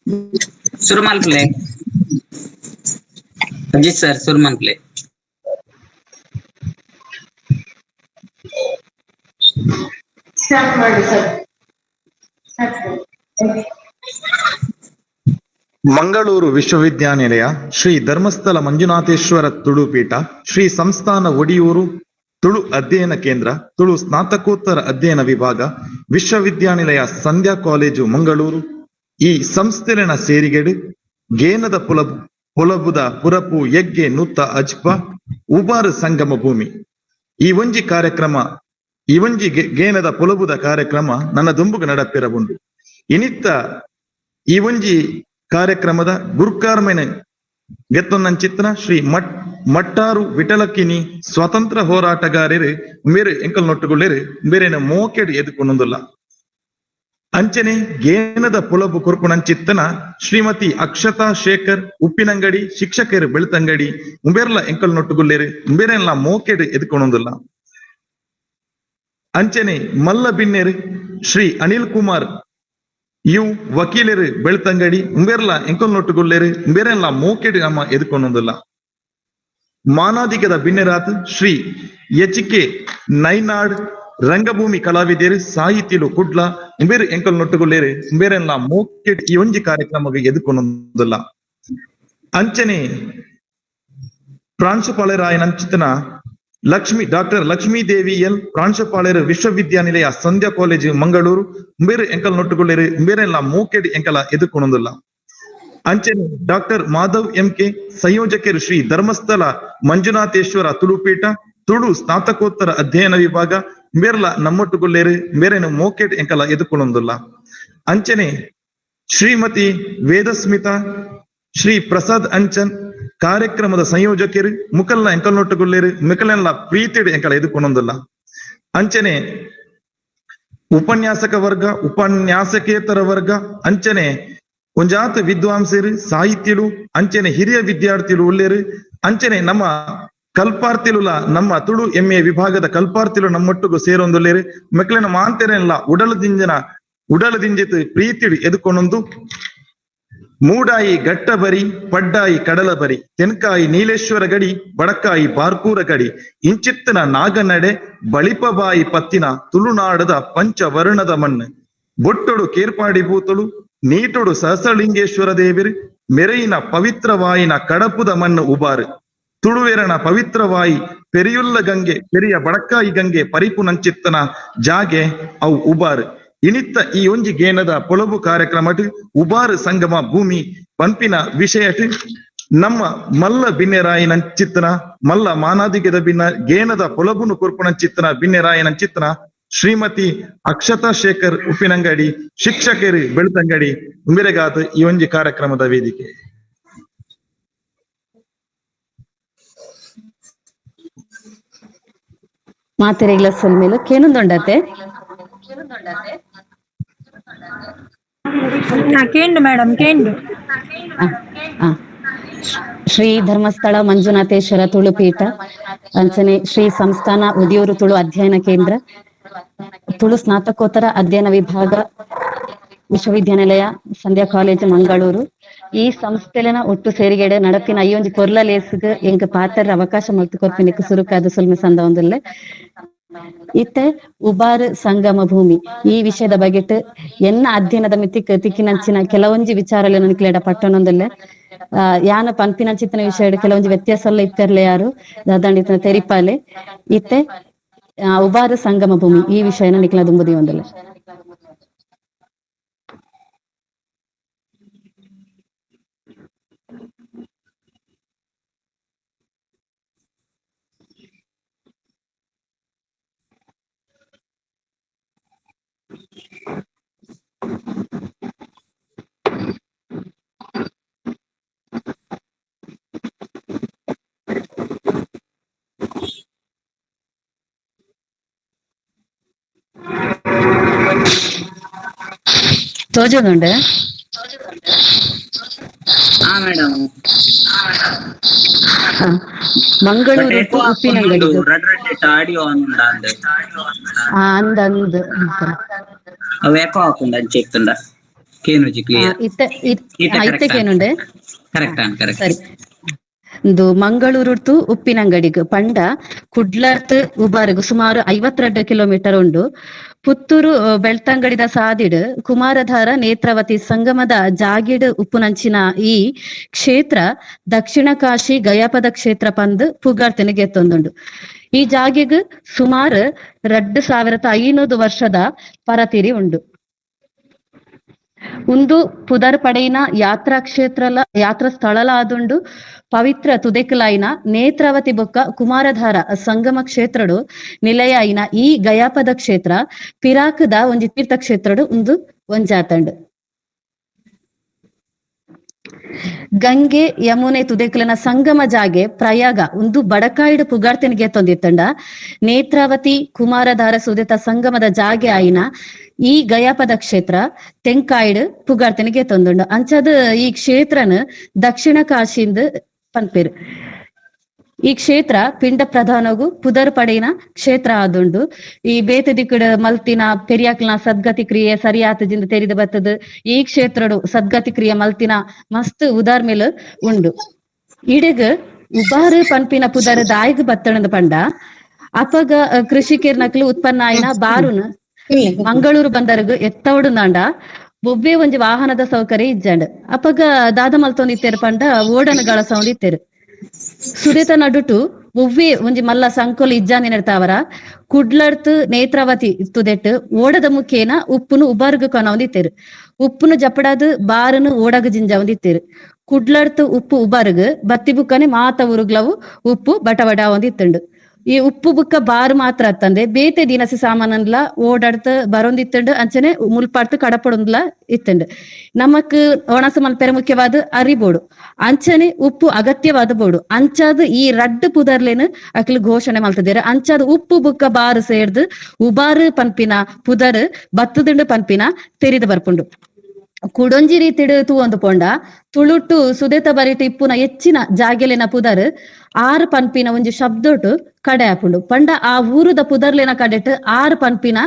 सुरमल play जी sir सुरमल play start ಮಾಡಿ sir. Mangaluru ವಿಶ್ವವಿದ್ಯಾನಿಲಯ ಶ್ರೀ ಧರ್ಮಸ್ಥಳ ಮಂಜುನಾಥೇಶ್ವರ ತುಳುಪೀಠ ಶ್ರೀ ಸಂಸ್ಥಾನ ಒಡಿಯೂರು ತುಳು ಅಧ್ಯಯನ ಕೇಂದ್ರ ತುಳು ಸ್ನಾತಕೋತ್ತರ ಅಧ್ಯಯನ ವಿಭಾಗ ವಿಶ್ವವಿದ್ಯಾನಿಲಯ ಸಂಧ್ಯಾ ಕಾಲೇಜು ಮಂಗಳೂರು ಈ ಸಂಸ್ಥೆನ ಸೇರಿಗೆಡು ಗೇನದ ಪೊಲಬುದ ಪುರಪು ಯಗ್ಗೆ ನುತ್ತ ಅಜ್ಪ ಉಬಾರು ಸಂಗಮ ಭೂಮಿ ಈ ಒಂಜಿ ಕಾರ್ಯಕ್ರಮ ಈ ಒಂಜಿ ಗೇನದ ಪೊಲಬುದ ಕಾರ್ಯಕ್ರಮ ನನ್ನ ದುಂಬುಗ ನಡಪಿರಬುಂಡು ಇನಿತ್ತ ಈ ಒಂಜಿ ಕಾರ್ಯಕ್ರಮದ ಗುರುಕಾರ್ಮೆನ ಗೆತ್ತೊಂದಂಚಿತ್ತನ ಶ್ರೀ ಮಟ್ಟಾರು ವಿಠಲಕ್ಕಿನಿ ಸ್ವಾತಂತ್ರ್ಯ ಹೋರಾಟಗಾರರು ಮೇರೆ ಎಂಕಲ್ ನೊಟ್ಟುಗೊಳ್ಳೇರು ಬೇರೆನ ಮೋಕೆಡು ಎದುಕೊಂಡೊಂದುಲ್ಲ ಅಂಚನೆ ಗೇನದ ಪುಲಬು ಕೊರ್ಪುಣಂಚಿತ್ತನ ಶ್ರೀಮತಿ ಅಕ್ಷತಾ ಶೇಖರ್ ಉಪ್ಪಿನಂಗಡಿ ಶಿಕ್ಷಕರು ಬೆಳ್ತಂಗಡಿ ಉಂಬೇರ್ಲ ಎಂಕಲ್ ನೊಟ್ಟುಗೊಳ್ಳೇರು ಉಂಬೇರೆಲ್ಲ ಮೋಕೆಡು ಎದುಕೊಂಡೊಂದುಲ್ಲ ಅಂಚನೆ ಮಲ್ಲ ಬಿನ್ನೆರು ಶ್ರೀ ಅನಿಲ್ ಕುಮಾರ್ ಇವು ವಕೀಲರು ಬೆಳ್ತಂಗಡಿ ಉಂಬೇರ್ಲ ಎಂಕಲ್ ನೊಟ್ಟುಗೊಳ್ಳೇರು ಉಂಬೇರೆಲ್ಲ ಮೋಕೆಡು ಅಮ್ಮ ಎದುಕೊಂಡೊಂದುಲ್ಲ ಮಾನಾದಿಗದ ಬಿನ್ನೆರಾತ್ ಶ್ರೀ ಎಚ್.ಕೆ. ನೈನಾಡ್ ರಂಗಭೂಮಿ ಕಲಾವಿದರು ಸಾಹಿತ್ಯಲು ಕುಡ್ಲ ಉಂಬೇರು ಎಂಕಲ್ ನೊಟ್ಟುಗೊಳ್ಳೇರು ಉಂಬೇರೆಲ್ಲ ಮೋಕೆಡ್ ಈ ಒಂಜಿ ಕಾರ್ಯಕ್ರಮಕ್ಕೆ ಎದುಕೊಂಡೊಂದುಲ್ಲ ಅಂಚನೆ ಪ್ರಾಂಶುಪಾಲರಾಯನಂಚಿತನ ಡಾಕ್ಟರ್ ಲಕ್ಷ್ಮೀ ದೇವಿ ಎಲ್ ಪ್ರಾಂಶುಪಾಲರು ವಿಶ್ವವಿದ್ಯಾನಿಲಯ ಸಂಧ್ಯಾ ಕಾಲೇಜು ಮಂಗಳೂರು ಉಂಬೇರು ಎಂಕಲ್ ನೊಟ್ಟುಗೊಳ್ಳೇರು ಉಂಬೇರೆಲ್ಲ ಮೋಕೆಡ್ ಎಂಕಲ ಎದುಕೊಂಡೊಂದುಲ್ಲ ಅಂಚನೆ ಡಾಕ್ಟರ್ ಮಾಧವ್ ಎಂ.ಕೆ. ಸಂಯೋಜಕರು ಶ್ರೀ ಧರ್ಮಸ್ಥಳ ಮಂಜುನಾಥೇಶ್ವರ ತುಳುಪೀಠ ತುಳು ಸ್ನಾತಕೋತ್ತರ ಅಧ್ಯಯನ ವಿಭಾಗ ಮೇರ್ಲ ನಮ್ಮೊಟ್ಟುಗೊಳ್ಳೇರು ಮೇರೇನು ಮೋಕೆಟ್ ಎಂಕಲ ಎದುಕೊಂಡೊಂದುಲ್ಲ ಅಂಚನೆ ಶ್ರೀಮತಿ ವೇದಸ್ಮಿತಾ ಶ್ರೀ ಪ್ರಸಾದ್ ಅಂಚನ್ ಕಾರ್ಯಕ್ರಮದ ಸಂಯೋಜಕರು ಮುಕಲ್ನ ಎಂಕಲ್ ನೊಟ್ಟುಗೊಳ್ಳೇರು ಮಿಕಲೆಲ್ಲ ಪ್ರೀತಿಡ್ ಎಂಕಲ ಎದುಕೊಂಡೊಂದುಲ್ಲ ಅಂಚನೆ ಉಪನ್ಯಾಸಕ ವರ್ಗ ಉಪನ್ಯಾಸಕೇತರ ವರ್ಗ ಅಂಚನೆ ಒಂಜಾತ ವಿದ್ವಾಂಸರು ಸಾಹಿತ್ಯಲು ಅಂಚನೆ ಹಿರಿಯ ವಿದ್ಯಾರ್ಥಿಗಳು ಒಳ್ಳೆರು ಅಂಚನೆ ನಮ್ಮ ಕಲ್ಪಾರ್ತಿಲುಲ ನಮ್ಮ ತುಳು ಎಮ್ಮೆ ವಿಭಾಗದ ಕಲ್ಪಾರ್ತಿಲು ನಮ್ಮೊಟ್ಟಿಗೂ ಸೇರೊಂದುಲ್ಲೇರು ಮೆಕ್ಲೆನ ಮಾಂತೆರೆಲ್ಲ ಉಡಲದಿಂಜಿತ್ ಪ್ರೀತಿಡು ಎದುಕೊಂಡೊಂದು ಮೂಡಾಯಿ ಗಟ್ಟಬರಿ ಪಡ್ಡಾಯಿ ಕಡಲಬರಿ ತೆನ್ಕಾಯಿ ನೀಲೇಶ್ವರ ಗಡಿ ಬಡಕಾಯಿ ಬಾರ್ಕೂರ ಗಡಿ ಇಂಚಿತ್ತನ ನಾಗನಡೆ ಬಳಿಪಬಾಯಿ ಪತ್ತಿನ ತುಳುನಾಡದ ಪಂಚವರ್ಣದ ಮಣ್ಣು ಬೊಟ್ಟೊಡು ಕೇರ್ಪಾಡಿ ಬೂತಳು ನೀಟೊಡು ಸಹಸ್ರಲಿಂಗೇಶ್ವರ ದೇವಿರು ಮೆರೆಯಿನ ಪವಿತ್ರವಾಯಿನ ಕಡಪುದ ಮಣ್ಣು ಉಬಾರು ತುಳುವೆರನ ಪವಿತ್ರವಾಯಿ ಪೆರಿಯುಲ್ಲ ಗಂಗೆ ಪೆರಿಯ ಬಡಕಾಯಿ ಗಂಗೆ ಪರಿಪು ನಂಚಿತ್ತನ ಜಾಗೆ ಅವು ಉಬಾರು ಇನಿತ್ತ ಈ ಒಂಜಿ ಗೇನದ ಪೊಲಬು ಕಾರ್ಯಕ್ರಮಟ್ ಉಬಾರು ಸಂಗಮ ಭೂಮಿ ಪಂಪಿನ ವಿಷಯಟ್ ನಮ್ಮ ಮಲ್ಲ ಬಿನ್ನೆರಾಯಿನಂಚಿತ್ತನ ಮಲ್ಲ ಮಾನಾದಿಗೆದ ಭಿನ್ನ ಗೇನದ ಪೊಲಬುನು ಕೊರ್ಪುನಂಚಿತ್ತನ ಬಿನ್ನೆರಾಯಿನಂಚಿತ್ತನ ಶ್ರೀಮತಿ ಅಕ್ಷತಾ ಶೇಖರ್ ಉಪ್ಪಿನಂಗಡಿ ಶಿಕ್ಷಕರು ಬೆಳ್ತಂಗಡಿ ಉಂಬಿರೆಗಾತ್ ಈ ಒಂಜಿ ಕಾರ್ಯಕ್ರಮದ ವೇದಿಕೆ ಮಾತೆರೆಗ್ಲ ಸೊಲ್ಮೇಲು ಕೇನುಂದೊಂಡತೆ ಕೇಂಡು ಮೇಡಮ್ ಕೇಂಡು ಶ್ರೀ ಧರ್ಮಸ್ಥಳ ಮಂಜುನಾಥೇಶ್ವರ ತುಳುಪೀಠ ಅಂಚನೆ ಶ್ರೀ ಸಂಸ್ಥಾನ ಒಡಿಯೂರು ತುಳು ಅಧ್ಯಯನ ಕೇಂದ್ರ ತುಳು ಸ್ನಾತಕೋತ್ತರ ಅಧ್ಯಯನ ವಿಭಾಗ ವಿಶ್ವವಿದ್ಯಾನಿಲಯ ಸಂಧ್ಯಾ ಕಾಲೇಜು ಮಂಗಳೂರು ಈ ಸಂಸ್ಥೆಲೆನ ಒಟ್ಟು ಸೇರಿಗೆಡೆ ನಡಪಿನ ಐಯೊಂಜಿ ಕೊರ್ಲ ಲೇಸಿಗೆ ಎಂಕ್ ಪಾತ್ರ ಅವಕಾಶ ಮಲ್ತು ಕೊರ್ಪಿನಿಕ್ ಸುರುಕಾದ ಸುಲ್ಮೆ ಸಂದ ಒಂದುಲ್ಲೆ ಇತ್ತೆ ಉಬಾರ್ ಸಂಗಮ ಭೂಮಿ ಈ ವಿಷಯದ ಬಗೆಟ್ ಎನ್ನ ಅಧ್ಯಯನದ ಮಿತಿಕ್ ತಿಕ್ಕಿನಂಚಿನ ಕೆಲವೊಂಜಿ ವಿಚಾರಲೆ ನನಕ್ಲೇಡ ಪಟ್ಟಣೊಂದುಲ್ಲೆ ಯಾನ ಪಂಪಿನಂಚಿತ್ತಿನ ವಿಷಯ ಕೆಲವೊಂಜಿ ವ್ಯತ್ಯಾಸ ಎಲ್ಲ ಇತ್ತರ್ಲೆ ಯಾರು ದಂಡಿತನ ತೆರಿಪಾಲೆ ಇತ್ತೆ ಉಬಾರ್ ಸಂಗಮ ಭೂಮಿ ಈ ವಿಷಯನ ನಿಕ್ಲ ದುಂಬುದಿ ಒಂದುಲ್ಲೆ ತೋಜುಂಡೆ ಮೇಡಮ್ ಮಂಗಳೂರು ಉಪ್ಪಿನಂಗಡಿ ಆಡಿಯೋ ಅಂದಂದು ಅವೇಕೋ ಹಾಕೊಂಡ ಅಂಚೆತ್ತುಂಡ ಕೇನುಜಿ ಕ್ಲಿಯರ್. ಇತ್ತೇನುಂಡೆ ಕರೆಕ್ಟ್ ಕರೆಕ್ಟ್. ಸರಿ. ಇಂದು ಮಂಗಳೂರು ಟು ಉಪ್ಪಿನಂಗಡಿಗ್ ಪಂಡ ಕುಡ್ಲರ್ತ್ ಉಬಾರ್ಗ್ ಸುಮಾರು 52 ಕಿಲೋಮೀಟರ್ ಉಂಡು. ಪುತ್ತೂರು ಬೆಳ್ತಂಗಡಿದ ಸಾದಿಡ್ ಕುಮಾರಧಾರ ನೇತ್ರಾವತಿ ಸಂಗಮದ ಜಾಗಿಡ್ ಉಪ್ಪುನಂಚಿನ ಈ ಕ್ಷೇತ್ರ ದಕ್ಷಿಣ ಕಾಶಿ ಗಯಾಪದ ಕ್ಷೇತ್ರ ಪಂದ್ ಪುಗಾರ್ತೆನೆ ಗೆತ್ತೊಂದುಂಡು. ಈ ಜಾಗಿಗ್ ಸುಮಾರು 2500 ವರ್ಷದ ಪರತಿರಿ ಉಂಡು. ಉಂದು ಪುದರ್ ಪಡೆಯಿನ ಯಾತ್ರಾ ಸ್ಥಳಲ ಆದುಂಡು. ಪವಿತ್ರ ತುದೆಕಲಾಯಿನ ನೇತ್ರಾವತಿ ಬೊಕ್ಕ ಕುಮಾರಧಾರ ಸಂಗಮ ಕ್ಷೇತ್ರಡು ನಿಲಯಾಯಿನ ಈ ಗಯಾಪದ ಕ್ಷೇತ್ರ ಪಿರಾಕದ ಒಂಜಿ ತೀರ್ಥ ಕ್ಷೇತ್ರಡು ಉಂದು ಒಂಜಾತಂಡ್. ಗಂಗೆ ಯಮುನೆ ತುದೆಕಲನ ಸಂಗಮ ಜಾಗೆ ಪ್ರಯಾಗ ಉಂದು ಬಡಕಾಯಿಡ್ ಪುಗಾರ್ತೆನಿಗೆ ತೊಂದಿತ್ತಂಡ. ನೇತ್ರಾವತಿ ಕುಮಾರಧಾರ ಸುದೆತ ಸಂಗಮದ ಜಾಗೆ ಆಯಿನ ಈ ಗಯಾಪದ ಕ್ಷೇತ್ರ ತೆಂಕಾಯಿಡ್ ಪುಗಾರ್ತೆನಿಗೆ ತೊಂದುಂಡು. ಅಂಚದ ಈ ಕ್ಷೇತ್ರನ ದಕ್ಷಿಣ ಕಾಶಿಂದ್ ಪನ್ಪೇರು. ಈ ಕ್ಷೇತ್ರ ಪಿಂಡ ಪ್ರಧಾನಗು ಪುದರ್ ಪಡೆಯಿನ ಕ್ಷೇತ್ರ ಆದುಂಡು. ಈ ಬೇತೆ ದಿಕ್ಕುಡು ಮಲ್ತಿನ ಪೆರಿಯಾಕ್ಲನ ಸದ್ಗತಿ ಕ್ರಿಯೆ ಸರಿಯಾತದಿಂದ ತೆರಿದು ಬರ್ತದ. ಈ ಕ್ಷೇತ್ರಡು ಸದ್ಗತಿ ಕ್ರಿಯೆ ಮಲ್ತಿನ ಮಸ್ತ್ ಉದಾರ್ ಮೇಲ್ ಉಂಡು. ಇಡಗ್ ಉಬಾರು ಪನ್ಪಿನ ಪುದರ್ ದಾಯಿಗ್ ಬತ್ತಣದ ಪಂಡ ಅಪಗ ಕೃಷಿಕೇರ್ನಕ್ಲು ಉತ್ಪನ್ನ ಆಯ್ನ ಬಾರುನ್ ಮಂಗಳೂರು ಬಂದರ್ಗ್ ಎತ್ತವಡುಂದಾಂಡ ಬೊಬ್ಬೆ ಒಂಜಿ ವಾಹನದ ಸೌಕರ್ಯ ಇಜ್ಜಂಡ್. ಅಪಗ ದಾದ ಮಲ್ತೊಂದಿತ್ತೇರು ಪಂಡ ಓಡನ ಗಳಸೊಂದಿತ್ತೇರು. ಸುರೇತ ನಡುಟು ಒವ್ವೆ ಒಂಜಿ ಮಲ್ಲ ಸಂಕೋಲ್ ಇಜ್ಜಾಂದಿನೆಡ್ತಾವರ ಕುಡ್ಲರ್ತ್ ನೇತ್ರಾವತಿ ತುದೆಟ್ ಓಡದ ಮುಖೇನ ಉಪ್ಪುನು ಉಬಾರ್ಗ್ ಕೊನೊಂದಿತ್ತೇರು. ಉಪ್ಪುನು ಜಪಡಾದ್ ಬಾರನು ಓಡಗ ಜಿಂಜಾವಂದಿತ್ತೇರು. ಕುಡ್ಲರ್ತ್ ಉಪ್ಪು ಉಬಾರ್ಗ್ ಬತ್ತಿ ಬುಕ್ಕನೆ ಮಾತ ಉರುಗ್ಲವು ಉಪ್ಪು ಬಟಬಡ ಒಂದಿತ್ತುಂಡು. ಈ ಉಪ್ಪು ಬುಕ್ಕ ಬಾರು ಮಾತ್ರ ಅತ್ತಂದೆ ಬೇತೆ ದಿನಸಿ ಸಾಮಾನನ್ಲ ಓಡಾಡ್ತ ಬರೊಂದಿತ್ತುಂಡು. ಅಂಚನೆ ಮುಲ್ಪಾಡ್ತು ಕಡಪಡೊಂದ್ಲ ಇತ್ತುಂಡು. ನಮಕ್ ಒಣಸ ಮಲ್ಪೆರ ಮುಖ್ಯವಾದ ಅರಿಬೋಡು ಅಂಚನೆ ಉಪ್ಪು ಅಗತ್ಯವಾದ ಬೋಡು. ಅಂಚಾದ್ ಈ ರಡ್ಡು ಪುದರ್ಲೇನು ಅಕ್ಲು ಘೋಷಣೆ ಮಲ್ತದೇರ. ಅಂಚಾದ್ ಉಪ್ಪು ಬುಕ್ಕ ಬಾರು ಸೇರ್ದು ಉಬಾರು ಪನ್ಪಿನ ಪುದರ್ ಬತ್ತದುಂಡು ಪನ್ಪಿನ ತೆರಿದು ಬರ್ಪುಂಡು. ಕುಡೊಂಜಿ ರೀತಿಡ್ ತೂವೊಂದು ಪೋಂಡ ತುಳುಟು ಸುದೇತ ಬರಿಟ್ ಇಪ್ಪುನ ಹೆಚ್ಚಿನ ಜಾಗೆಲಿನ ಪುದರ್ 6 ಪನ್ಪಿನ ಒಂಜಿ ಶಬ್ದೊಟ್ಟು ಕಡೆ ಹಾಪುಂಡು. ಪಂಡ ಆ ಊರುದ ಪುದರ್ಲಿನ ಕಡೆಟ್ 6 ಪನ್ಪಿನ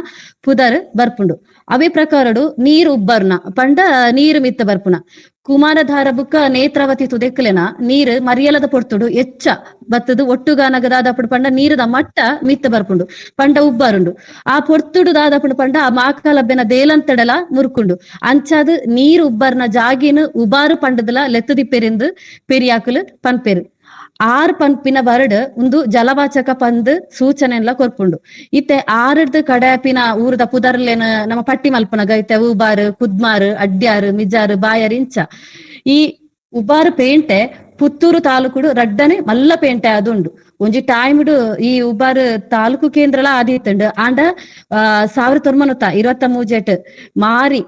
ಪುದರ್ ಬರ್ಪುಂಡು. ಅವೇ ಪ್ರಕಾರಡು ನೀರು ಉಬ್ಬರ್ನ ಪಂಡ ನೀರು ಮಿತ್ತ ಬರ್ಪುನ. ಕುಮಾರಧಾರ ಬುಕ್ಕ ನೇತ್ರಾವತಿ ತುದೆಕ್ಕಲೆನ ನೀರು ಮರಿಯಲದ ಪೊರ್ತುಡು ಎಚ್ಚ ಬತ್ತದು ಒಟ್ಟುಗಾನಗದಾದಪುಡು ಪಂಡ ನೀರದ ಮಟ್ಟ ಮಿತ್ತ ಬರ್ಪುಂಡು ಪಂಡ ಉಬ್ಬಾರುಂಡು. ಆ ಪೊರ್ತುಡು ದಾದಪುಡು ಪಂಡ ಆ ಮಾಕಲಬ್ಬೆನ ದೇಲಂತಡಲ ಮುರುಕುಂಡು. ಅಂಚಾದ್ ನೀರು ಉಬ್ಬರ್ನ ಜಾಗಿನ ಉಬಾರು ಪಂಡದಲ ಲೆತ್ತದಿಪ್ಪೆರೆಂದು ಪೆರಿಯಾಕುಲು ಪನ್ಪೆರು. 6 ಪನ್ಪಿನ ವರ್ಡ್ ಒಂದು ಜಲವಾಚಕ ಪಂದ್ ಸೂಚನೆಲ್ಲ ಕೊರ್ಪುಂಡು. ಇತ್ತೆ 6 ಕಡಾಪಿನ ಊರದ ಪುದರ್ಲೇನ ನಮ್ಮ ಪಟ್ಟಿ ಮಲ್ಪನಗ ಇತ್ತೆ ಉಬಾರ್ ಕುದ್ಮಾರ್ ಅಡ್ಯಾರ್ ಮಿಜಾರ್ ಬಾಯರ್ ಇಂಚ. ಈ ಉಬಾರ್ ಪೇಂಟೆ ಪುತ್ತೂರು ತಾಲೂಕುಡು ರಡ್ಡನೆ ಮಲ್ಲ ಪೇಂಟೆ ಆದುಂಡು. ಒಂಜಿ ಟೈಮ್ಡು ಈ ಉಬಾರ್ ತಾಲೂಕು ಕೇಂದ್ರಲ ಆದಿತ್ತಂಡು. ಆಂಡ 1923 ಮಾರಿ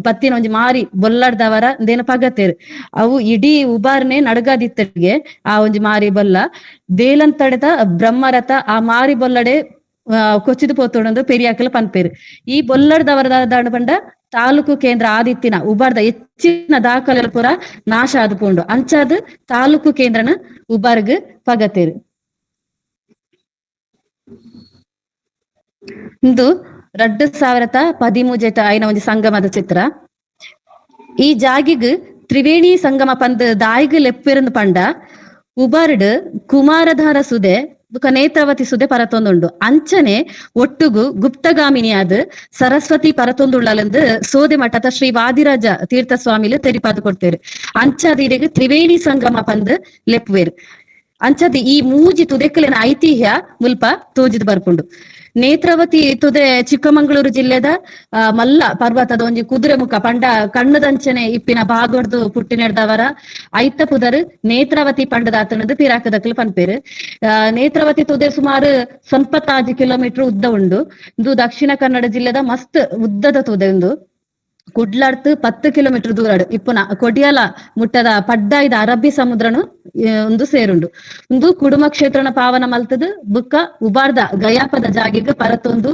ಬತ್ತಿನ ಒಂಜಿ ಮಾರಿ ಬೊಲ್ಲಾಡ್ದವರ ದೇನ ಪಗತೇರು ಅವು ಇಡೀ ಉಬಾರ್ನೆ ನಡಗಾದಿತ್ತಗೆ ಆ ಒಂಜಿ ಮಾರಿ ಬೊಲ್ಲ ದೇಲಂತಡೆದ ಬ್ರಹ್ಮರಥ ಆ ಮಾರಿ ಬೊಲ್ಲಡೆ ಕೊಚ್ಚಿದು ಪೋತೊಂದು ಪೆರಿಯಾಕಲು ಪನ್ಪೇರು. ಈ ಬೊಲ್ಲಡ್ದವರದ ಪಂಡ ತಾಲೂಕು ಕೇಂದ್ರ ಆದಿತ್ತಿನ ಉಬಾರ್ದ ಹೆಚ್ಚಿನ ದಾಖಲೆ ಪುರ ನಾಶ ಆದುಪುಂಡು. ಅಂಚಾದ್ ತಾಲೂಕು ಕೇಂದ್ರನ ಉಬಾರ್ಗ್ ಪಗತೇರು. ಇಂದು 2013 ಆಯ್ನ ಒಂಜಿ ಸಂಗಮದ ಚಿತ್ರ. ಈ ಜಾಗಿಗ್ ತ್ರಿವೇಣಿ ಸಂಗಮ ಪಂದ್ ದಾಯಿಗ್ ಲೆಪ್ಪೆರಂದು ಪಂಡ ಉಬಾರ್ಡ್ ಕುಮಾರಧಾರ ಸುದೆ ಬುಕ ನೇತ್ರಾವತಿ ಸುದೆ ಪರತೊಂದುಂಡು. ಅಂಚನೆ ಒಟ್ಟುಗು ಗುಪ್ತಗಾಮಿನಿಯಾದ್ ಸರಸ್ವತಿ ಪರತೊಂದುಳ್ಳಲೆಂದು ಸೋದೆ ಮಠದ ಶ್ರೀ ವಾದಿರಾಜ ತೀರ್ಥ ಸ್ವಾಮಿಲು ತೆರಿಪಾದು ಕೊಡ್ತೇರು. ಅಂಚಾದ ಇಡೆಗ್ ತ್ರಿವೇಣಿ ಸಂಗಮ ಪಂದ್ ಲೆಪ್ಪುವೆರು. ಅಂಚಾದ ಈ ಮೂಜಿ ತುದೆಕ್ಕಲಿನ ಐತಿಹ್ಯ ಮುಲ್ಪ ತೋಜಿದ್ ಬರ್ಪುಂಡು. ನೇತ್ರಾವತಿ ತುದೆ ಚಿಕ್ಕಮಂಗಳೂರು ಜಿಲ್ಲೆದ ಮಲ್ಲ ಪರ್ವತದ ಒಂಜಿ ಕುದುರೆ ಮುಖ ಪಂಡ ಕಣ್ಣದಂಚನೆ ಇಪ್ಪಿನ ಬಾಗೊಡ್ದು ಪುಟ್ಟಿನೆಡ್ದವರ ಐತ ಪುದರ್ ನೇತ್ರಾವತಿ ಪಂಡದಾತನದು ಪಿರಾಕದಕ್ಲು ಪನ್ಪೇರು. ನೇತ್ರಾವತಿ ತುದೆ ಸುಮಾರು 96 ಕಿಲೋಮೀಟರ್ ಉದ್ದ ಉಂಡು. ಇದು ದಕ್ಷಿಣ ಕನ್ನಡ ಜಿಲ್ಲೆದ ಮಸ್ತ್ ಉದ್ದದ ತುದೆ ಉಂದು. ಕುಡ್ಲರ್ತ್ 10 ಕಿಲೋಮೀಟರ್ ದೂರಡು ಇಪ್ಪುನ ಕೊಡಿಯಾಲ ಮುಟ್ಟದ ಪಡ್ಡಾಯ್ದ ಅರಬ್ಬಿ ಸಮುದ್ರನು ಒಂದು ಸೇರುಂಡು. ಒಂದು ಕುಡುಮ ಕ್ಷೇತ್ರನ ಪಾವನ ಮಲ್ತದ ಬುಕ್ಕ ಉಬಾರ್ದ ಗಯಾಪದ ಜಾಗಿಗ್ ಪರತೊಂದು